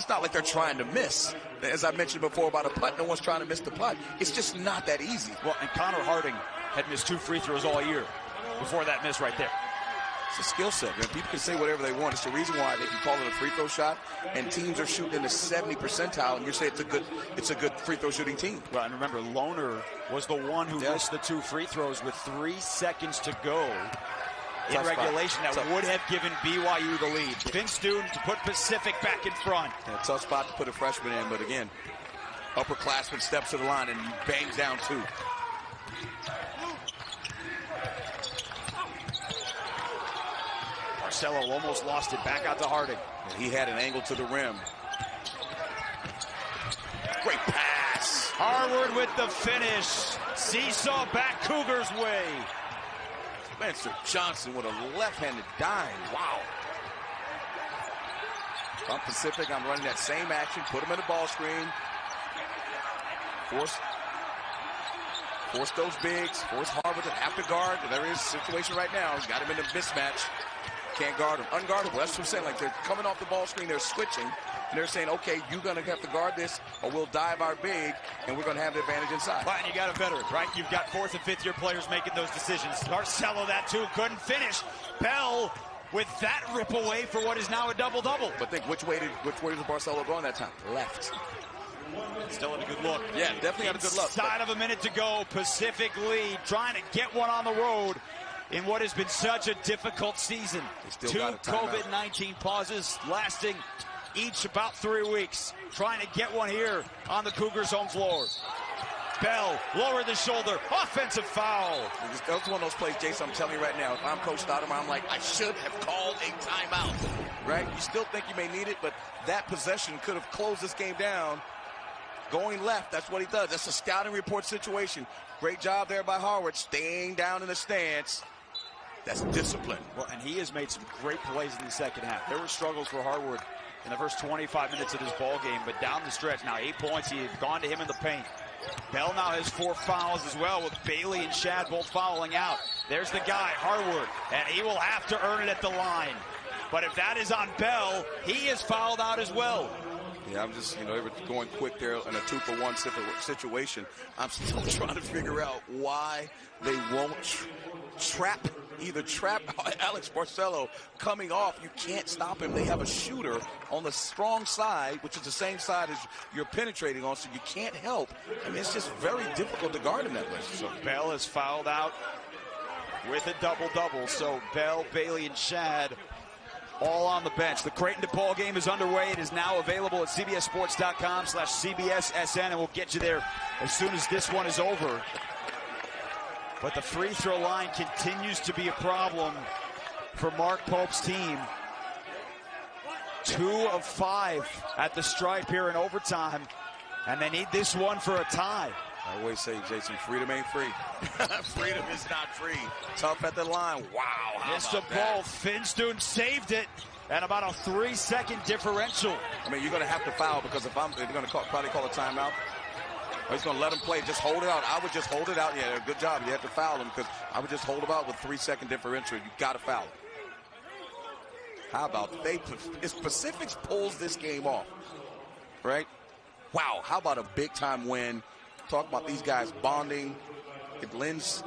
not like they're trying to miss. As I mentioned before about a putt, no one's trying to miss the putt. It's just not that easy. Well, and Connor Harding had missed 2 free throws all year before that miss right there. It's a skill set, man. People can say whatever they want. It's the reason why they can call it a free throw shot, and teams are shooting in the 70 percentile, and you say it's a good free throw shooting team. Well, and remember, Lohner was the one who missed the 2 free throws with 3 seconds to go in regulation. That would have given BYU the lead. Finn Student to put Pacific back in front. Yeah, tough spot to put a freshman in, but again, upperclassman steps to the line and bangs down 2. Barcelo almost lost it. Back out to Harding. And he had an angle to the rim. Great pass. Harward with the finish. Seesaw back Cougars' way. Spencer Johnson with a left-handed dime. Wow. If I'm Pacific, I'm running that same action. Put him in the ball screen. Force those bigs. Force Harvard to have to guard. There is a situation right now. He's got him in a mismatch. Can't guard him. Unguardable. That's what I'm saying. Like, they're coming off the ball screen. They're switching. And they're saying, okay, you're going to have to guard this, or we'll dive our big, and we're going to have the advantage inside. Right, and you got a veteran, right? You've got 4th and 5th year players making those decisions. Barcelo, that too, couldn't finish. Bell with that rip away for what is now a double-double. But think, which way did Barcelo go in that time? Left. Still had a good look. Yeah, definitely had a good look. Side of a minute to go. Pacific lead, trying to get one on the road in what has been such a difficult season. 2 COVID-19 pauses lasting each about 3 weeks. Trying to get one here on the Cougars' home floor. Bell lowered the shoulder. Offensive foul. That was one of those plays, Jason, I'm telling you right now, if I'm Coach Stoudemire, I'm like, I should have called a timeout. Right? You still think you may need it, but that possession could have closed this game down. Going left, that's what he does. That's a scouting report situation. Great job there by Harward, staying down in the stance. That's discipline. Well, and he has made some great plays in the second half. There were struggles for Harward in the first 25 minutes of this ball game, but down the stretch, now 8 points, he had gone to him in the paint. Bell now has 4 fouls as well, with Bailey and Shadd both fouling out. There's the guy, Harward, and he will have to earn it at the line. But if that is on Bell, he is fouled out as well. Yeah, I'm just, they were going quick there in a 2-for-1 situation. I'm still trying to figure out why they won't trap Alex Barcelo coming off. You can't stop him. They have a shooter on the strong side, which is the same side as you're penetrating on, so you can't help. I mean, it's just very difficult to guard him that way. So Bell is fouled out with a double-double. So Bell, Bailey, and Shad all on the bench. The Creighton DePaul game is underway. It is now available at cbssports.com/CBSSN, and we'll get you there as soon as this one is over. But the free throw line continues to be a problem for Mark Pope's team. 2 of 5 at the stripe here in overtime, and they need this one for a tie. I always say, Jason, freedom ain't free. Freedom is not free. Tough at the line. Wow. Missed a ball. Finstuen saved it, and about a 3-second differential. I mean, you're going to have to foul, because if they're going to probably call a timeout. Or he's going to let him play. Just hold it out. I would just hold it out. Yeah, good job. You have to foul him, because I would just hold him out with 3-second differential. You got to foul him. How about if Pacifics pulls this game off, right? Wow. How about a big-time win? Talk about these guys bonding. It lends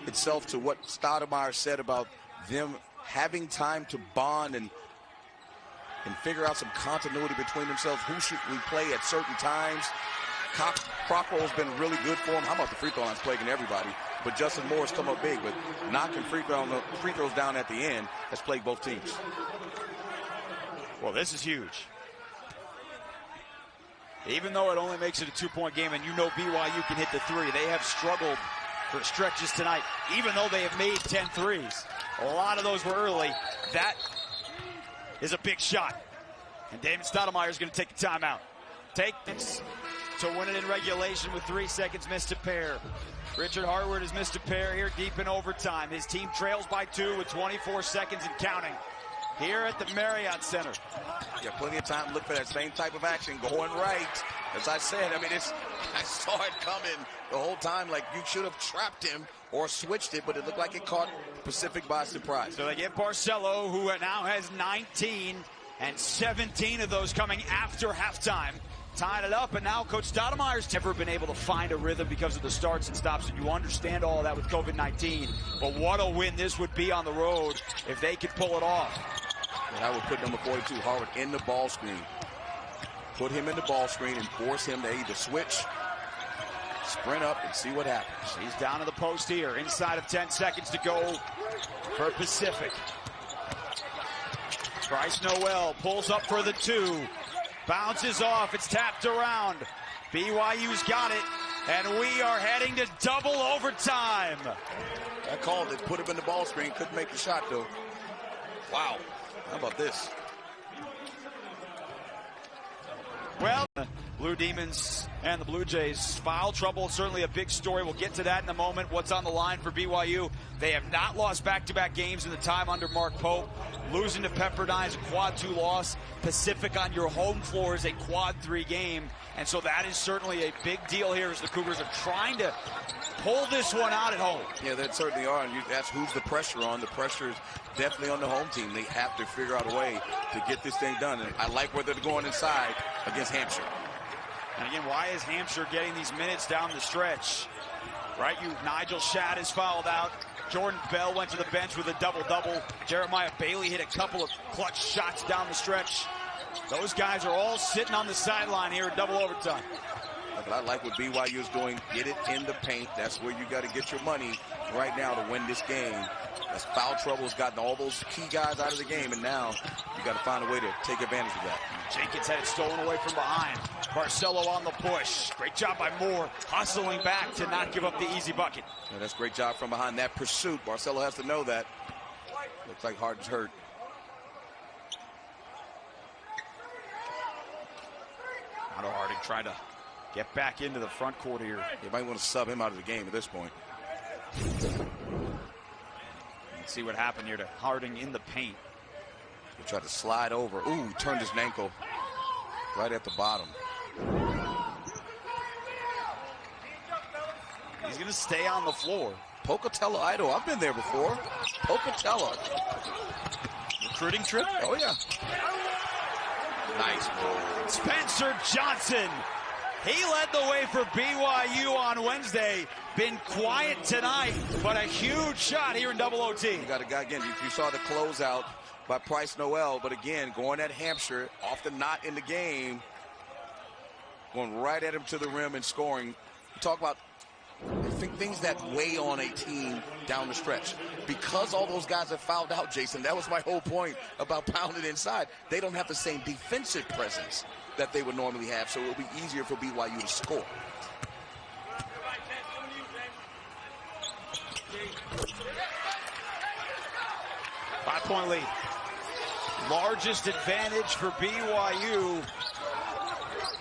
itself to what Stoudemire said about them having time to bond and figure out some continuity between themselves. Who should we play at certain times? Crockrell's been really good for him. How about the free throw line's plaguing everybody? But Justin Moore's come up big, but knocking free throws down at the end has plagued both teams. Well, this is huge. Even though it only makes it a 2-point game, and BYU can hit the 3, they have struggled for stretches tonight, even though they have made 10 threes. A lot of those were early. That is a big shot. And David Stoudemire is going to take a timeout. Take this to win it in regulation with 3 seconds missed a pair. Richard Harward has missed a pair here deep in overtime. His team trails by 2 with 24 seconds and counting here at the Marriott Center. Yeah, plenty of time to look for that same type of action going right. As I said, I mean, I saw it coming the whole time. Like, you should have trapped him or switched it, but it looked like it caught Pacific by surprise. So they get Barcelo, who now has 19, and 17 of those coming after halftime. Tied it up, and now Coach Stoudemire's never been able to find a rhythm because of the starts and stops, and you understand all of that with COVID-19. But what a win this would be on the road if they could pull it off. And I would put number 42, Harvard, in the ball screen. Put him in the ball screen and force him to either switch, sprint up, and see what happens. He's down to the post here, inside of 10 seconds to go for Pacific. Bryce Noel pulls up for the 2. Bounces off, it's tapped around. BYU's got it, and we are heading to double overtime. I called it, put him in the ball screen, couldn't make the shot though. Wow, how about this? Well, Blue Demons and the Blue Jays, foul trouble, certainly a big story. We'll get to that in a moment. What's on the line for BYU? They have not lost back-to-back games in the time under Mark Pope. Losing to Pepperdine is a quad 2 loss. Pacific on your home floor is a quad 3 game. And so that is certainly a big deal here as the Cougars are trying to pull this one out at home. Yeah, they certainly are. And you ask who's the pressure on. The pressure is definitely on the home team. They have to figure out a way to get this thing done. And I like where they're going inside against Hampshire. And again, why is Hampshire getting these minutes down the stretch? Right, Nigel Shad is fouled out. Jordan Bell went to the bench with a double-double. Jeremiah Bailey hit a couple of clutch shots down the stretch. Those guys are all sitting on the sideline here at double overtime. But I like what BYU is doing. Get it in the paint. That's where you got to get your money right now to win this game. As foul trouble has gotten all those key guys out of the game, and now you got to find a way to take advantage of that. Jenkins had it stolen away from behind. Barcelo on the push. Great job by Moore, hustling back to not give up the easy bucket. Yeah, that's great job from behind. That pursuit, Barcelo has to know that. Looks like Harden's hurt. Otto Harding trying to get back into the front court here. You might want to sub him out of the game at this point. Let's see what happened here to Harding in the paint. He tried to slide over. Ooh, turned his ankle right at the bottom. He's going to stay on the floor. Pocatello Idol. I've been there before. Pocatello. Recruiting trip? Oh, yeah. Nice move. Spencer Johnson. He led the way for BYU on Wednesday. Been quiet tonight, but a huge shot here in double OT. You got a guy again. You saw the closeout by Price Noel, but again, going at Hampshire, often not in the game, going right at him to the rim and scoring. You talk about things that weigh on a team down the stretch. Because all those guys have fouled out, Jason, that was my whole point about pounding inside. They don't have the same defensive presence that they would normally have, so it'll be easier for BYU to score. Five-point lead. Largest advantage for BYU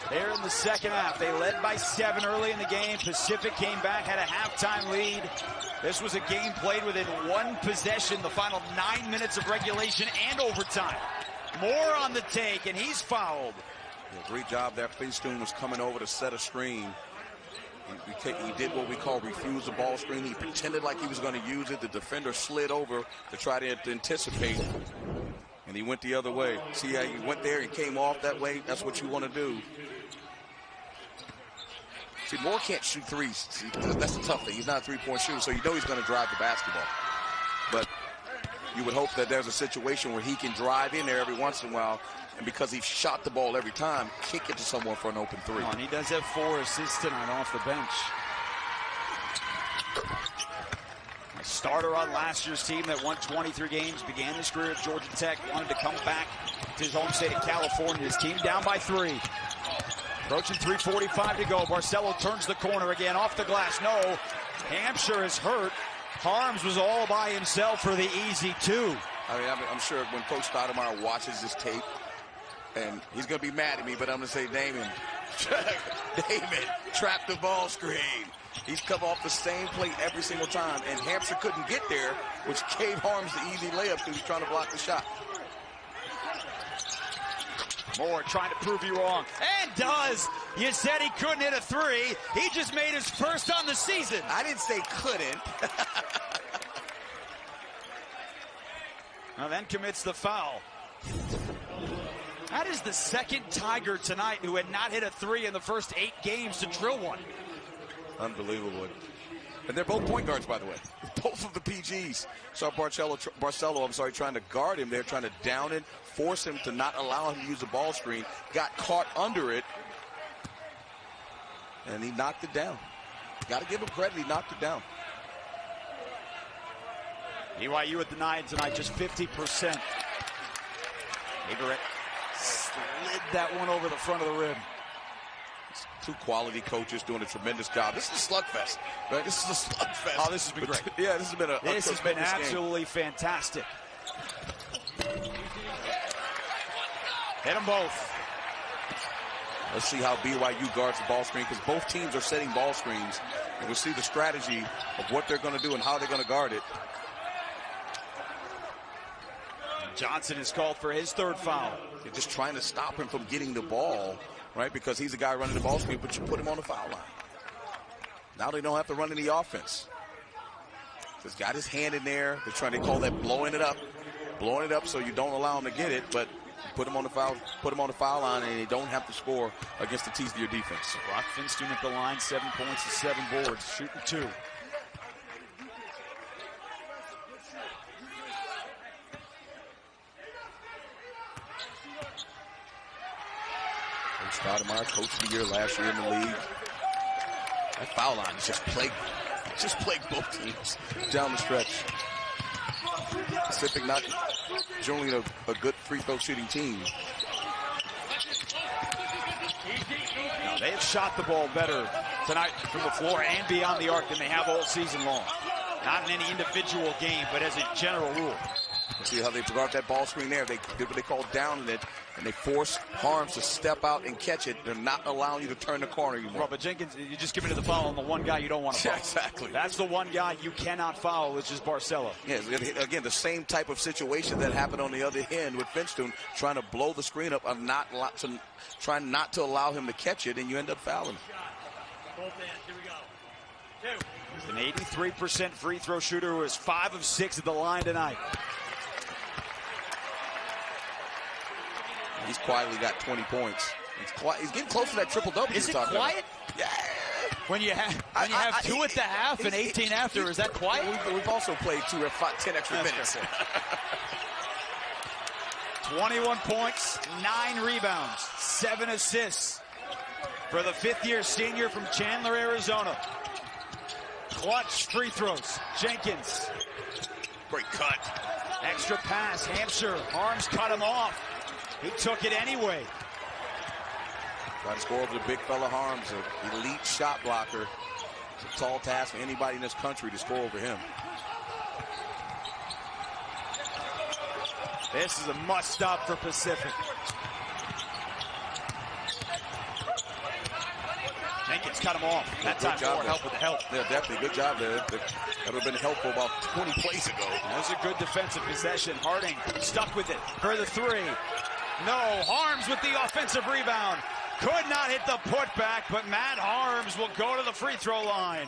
there in the second half. They led by 7 early in the game. Pacific came back, had a halftime lead. This was a game played within 1 possession, the final 9 minutes of regulation and overtime. Moore on the take, and he's fouled. Yeah, great job there. Finstoon was coming over to set a screen. He did what we call refuse the ball screen. He pretended like he was going to use it. The defender slid over to try to anticipate, and he went the other way. See how he went there and came off that way? That's what you want to do. See, Moore can't shoot threes. See, that's the tough thing. He's not a three-point shooter, so you know he's going to drive the basketball. But you would hope that there's a situation where he can drive in there every once in a while, and because he shot the ball every time, kick it to someone for an open three. And he does have 4 assists tonight off the bench. A starter on last year's team that won 23 games, began his career at Georgia Tech, wanted to come back to his home state of California. His team down by 3. Approaching 3:45 to go. Barcelo turns the corner again, off the glass. No, Hampshire is hurt. Harms was all by himself for the easy 2. I'm sure when Coach Stoudemire watches this tape, and he's going to be mad at me, but I'm going to say, Damon, trapped the ball screen. He's come off the same plate every single time, and Hampshire couldn't get there, which gave Harms the easy layup because he's trying to block the shot. Moore trying to prove you wrong, and does. You said he couldn't hit a 3. He just made his first on the season. I didn't say couldn't. Now then commits the foul. That is the second Tiger tonight who had not hit a 3 in the first 8 games to drill one. Unbelievable. And they're both point guards, by the way. Both of the PGs. Saw Barcelo, trying to guard him there, trying to down it, force him to not allow him to use the ball screen. Got caught under it, and he knocked it down. Got to give him credit, he knocked it down. BYU at the 9 tonight, just 50%. Averett slid that one over the front of the rim. Two quality coaches doing a tremendous job. This is a slugfest, right? This is a slugfest. Oh, this has been great. Yeah, this has been absolutely fantastic. Hit them both. Let's see how BYU guards the ball screen, because both teams are setting ball screens, and we'll see the strategy of what they're going to do and how they're going to guard it. Johnson is called for his 3rd foul. They're just trying to stop him from getting the ball, right? Because he's the guy running the ball screen, but you put him on the foul line. Now they don't have to run any offense. He's got his hand in there. They call that blowing it up so you don't allow him to get it, but put him on the foul line, and they don't have to score against the teeth of your defense. Brock Finstoon at the line, 7 points and 7 boards, shooting 2. Stoudemire, coach of the year last year in the league. That foul line is just plagued both teams down the stretch. Pacific not generally a good free throw shooting team. Now, they have shot the ball better tonight from the floor and beyond the arc than they have all season long. Not in any individual game, but as a general rule. See how they guard that ball screen there. They did what they call downing it, and they force Harms to step out and catch it. They're not allowing you to turn the corner anymore. But Jenkins, you just give it to the foul on the one guy you don't want to foul. Yeah, exactly. That's the one guy you cannot foul, which is Barcelo. Yeah, again, the same type of situation that happened on the other end with Finstoon, trying to blow the screen up and trying not to allow him to catch it, and you end up fouling. He's an 83% free throw shooter who is 5 of 6 at the line tonight. He's quietly got 20 points. He's getting close to that triple-double. Is it quiet? Yeah. When you have 2 at the half and 18 after, is that quiet? We've also played 10 extra minutes. 21 points, 9 rebounds, 7 assists for the 5th-year senior from Chandler, Arizona. Clutch free throws. Jenkins. Great cut. Extra pass. Hampshire. Arms cut him off. He took it anyway. Try to score over the big fella Harms, an elite shot blocker. It's a tall task for anybody in this country to score over him. This is a must-stop for Pacific. Jenkins cut him off. That time more help with the help. Yeah, definitely. Good job there. That would have been helpful about 20 plays ago. That was a good defensive possession. Harding stuck with it for the 3. No, Harms with the offensive rebound. Could not hit the putback, but Matt Harms will go to the free throw line.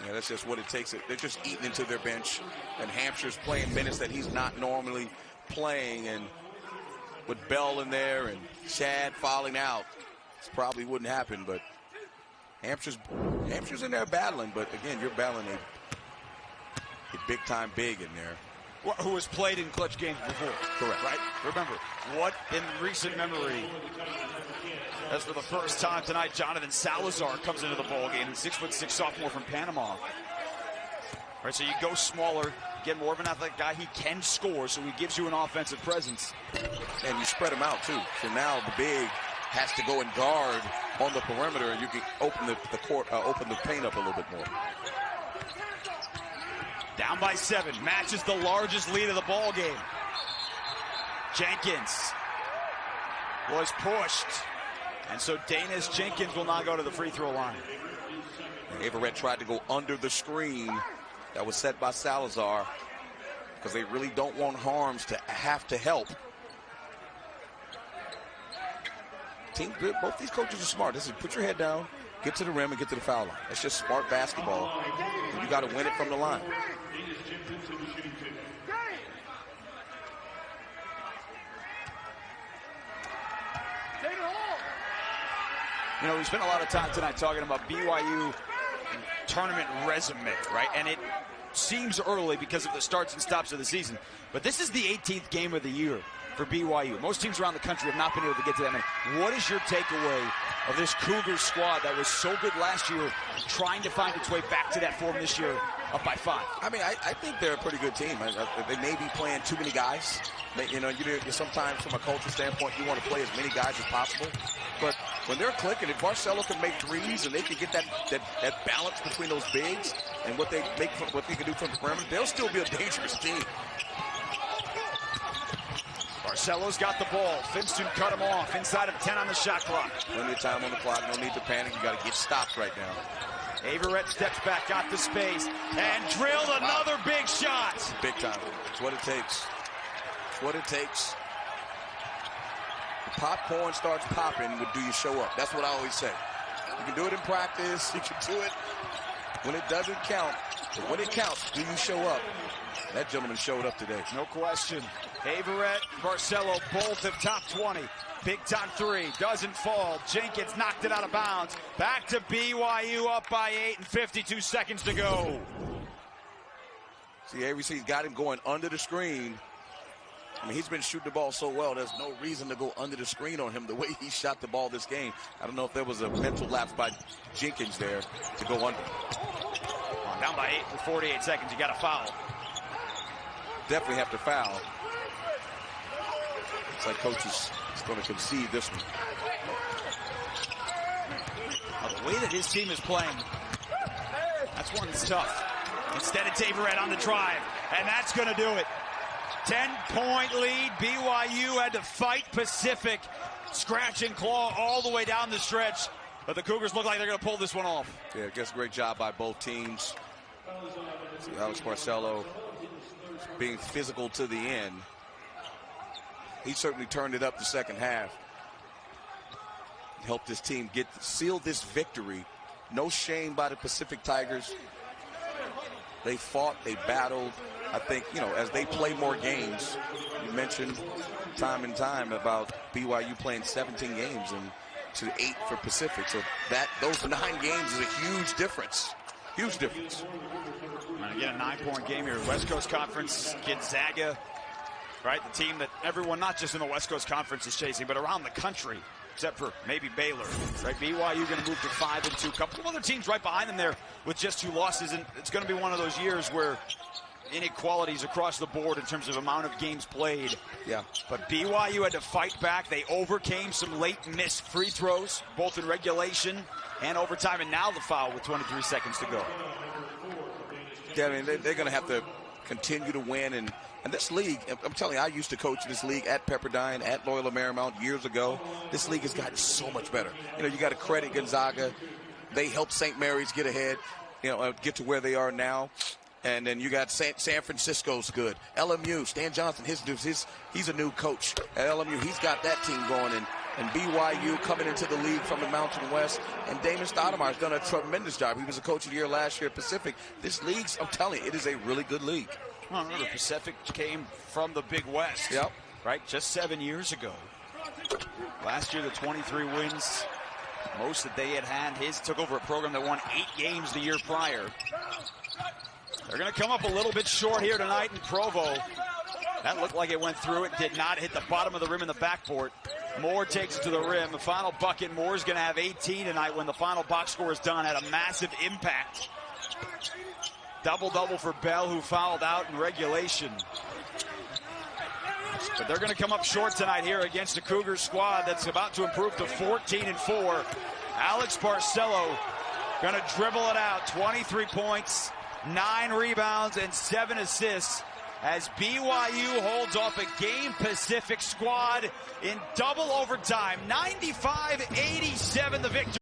Yeah, that's just what it takes. They're just eating into their bench, and Hampshire's playing minutes that he's not normally playing, and with Bell in there and Chad falling out, this probably wouldn't happen, but Hampshire's in there battling, but again, you're battling a big-time big in there. Who has played in clutch games before. Correct. Right? Remember, what in recent memory, as for the first time tonight, Jonathan Salazar comes into the ballgame, 6'6" sophomore from Panama. All right, so you go smaller, get more of an athletic guy. He can score, so he gives you an offensive presence. And you spread him out, too. So now the big has to go and guard on the perimeter, and you can open the court, open the paint up a little bit more. Down by 7, matches the largest lead of the ball game. Jenkins was pushed, and so Danis Jenkins will not go to the free throw line. Averett tried to go under the screen that was set by Salazar because they really don't want Harms to have to help. Both these coaches are smart. This is put your head down, get to the rim, and get to the foul line. That's just smart basketball. And you got to win it from the line. You know, we spent a lot of time tonight talking about BYU tournament resume, right? And it seems early because of the starts and stops of the season. But this is the 18th game of the year for BYU. Most teams around the country have not been able to get to that many. What is your takeaway of this Cougars squad that was so good last year, trying to find its way back to that form this year, up by 5? I mean, I think they're a pretty good team. They may be playing too many guys. You know, sometimes from a culture standpoint, you want to play as many guys as possible. But when they're clicking, if Barcelo can make threes and they can get that balance between those bigs and what they can do from the perimeter, they'll still be a dangerous team. Barcelo's got the ball. Finstone cut him off. Inside of 10 on the shot clock. Plenty of time on the clock. No need to panic. You got to get stopped right now. Averett steps back, got the space, and drilled another big shot. Big time. It's what it takes. It's what it takes. The popcorn starts popping. Do you show up? That's what I always say. You can do it in practice. You can do it when it doesn't count. But when it counts, do you show up? That gentleman showed up today. No question. Averett, Barcelo, both have top 20. Big time 3, doesn't fall. Jenkins knocked it out of bounds. Back to BYU, up by 8 and 52 seconds to go. See, ABC's got him going under the screen. I mean, he's been shooting the ball so well, there's no reason to go under the screen on him the way he shot the ball this game. I don't know if there was a mental lapse by Jenkins there to go under. Down by 8 with 48 seconds, you got a foul. Definitely have to foul. Looks like coach is going to concede this one. The way that his team is playing, that's one that's tough. Instead, it's Averett on the drive, and that's going to do it. 10-point lead. BYU had to fight Pacific, scratch and claw all the way down the stretch, but the Cougars look like they're going to pull this one off. Yeah, I guess great job by both teams. See Alex Barcelo being physical to the end. He certainly turned it up the second half. Helped his team seal this victory. No shame by the Pacific Tigers. They fought, they battled. I think, you know, as they play more games, you mentioned time and time about BYU playing 17 games and to 8 for Pacific. So those 9 games is a huge difference. Huge difference. And again, a 9-point game here. West Coast Conference, Gonzaga, right? The team that everyone, not just in the West Coast Conference, is chasing, but around the country, except for maybe Baylor, right? BYU going to move to 5-2. A couple of other teams right behind them there with just 2 losses, and it's going to be one of those years where inequalities across the board in terms of amount of games played. Yeah. But BYU had to fight back. They overcame some late missed free throws, both in regulation and overtime, and now the foul with 23 seconds to go. Yeah, I mean, they're going to have to continue to win. And this league, I'm telling you, I used to coach this league at Pepperdine, at Loyola Marymount years ago. This league has gotten so much better. You know, you got to credit Gonzaga. They helped St. Mary's get ahead, you know, get to where they are now. And then you got San Francisco's good. LMU, Stan Johnson, he's a new coach at LMU. He's got that team going. And BYU coming into the league from the Mountain West. And Damon Stoudemire's done a tremendous job. He was a coach of the year last year at Pacific. This league, I'm telling you, it is a really good league. Well, remember, Pacific came from the Big West. Yep. Right, just 7 years ago. Last year, the 23 wins, most that they had. His took over a program that won 8 games the year prior. They're going to come up a little bit short here tonight in Provo. That looked like it went through. It did not hit the bottom of the rim in the backboard. Moore takes it to the rim. The final bucket, Moore's going to have 18 tonight when the final box score is done. Had a massive impact. Double-double for Bell, who fouled out in regulation. But they're going to come up short tonight here against a Cougar squad that's about to improve to 14-4. Alex Barcelo going to dribble it out. 23 points, 9 rebounds, and 7 assists as BYU holds off a Game Pacific squad in double overtime. 95-87 the victory.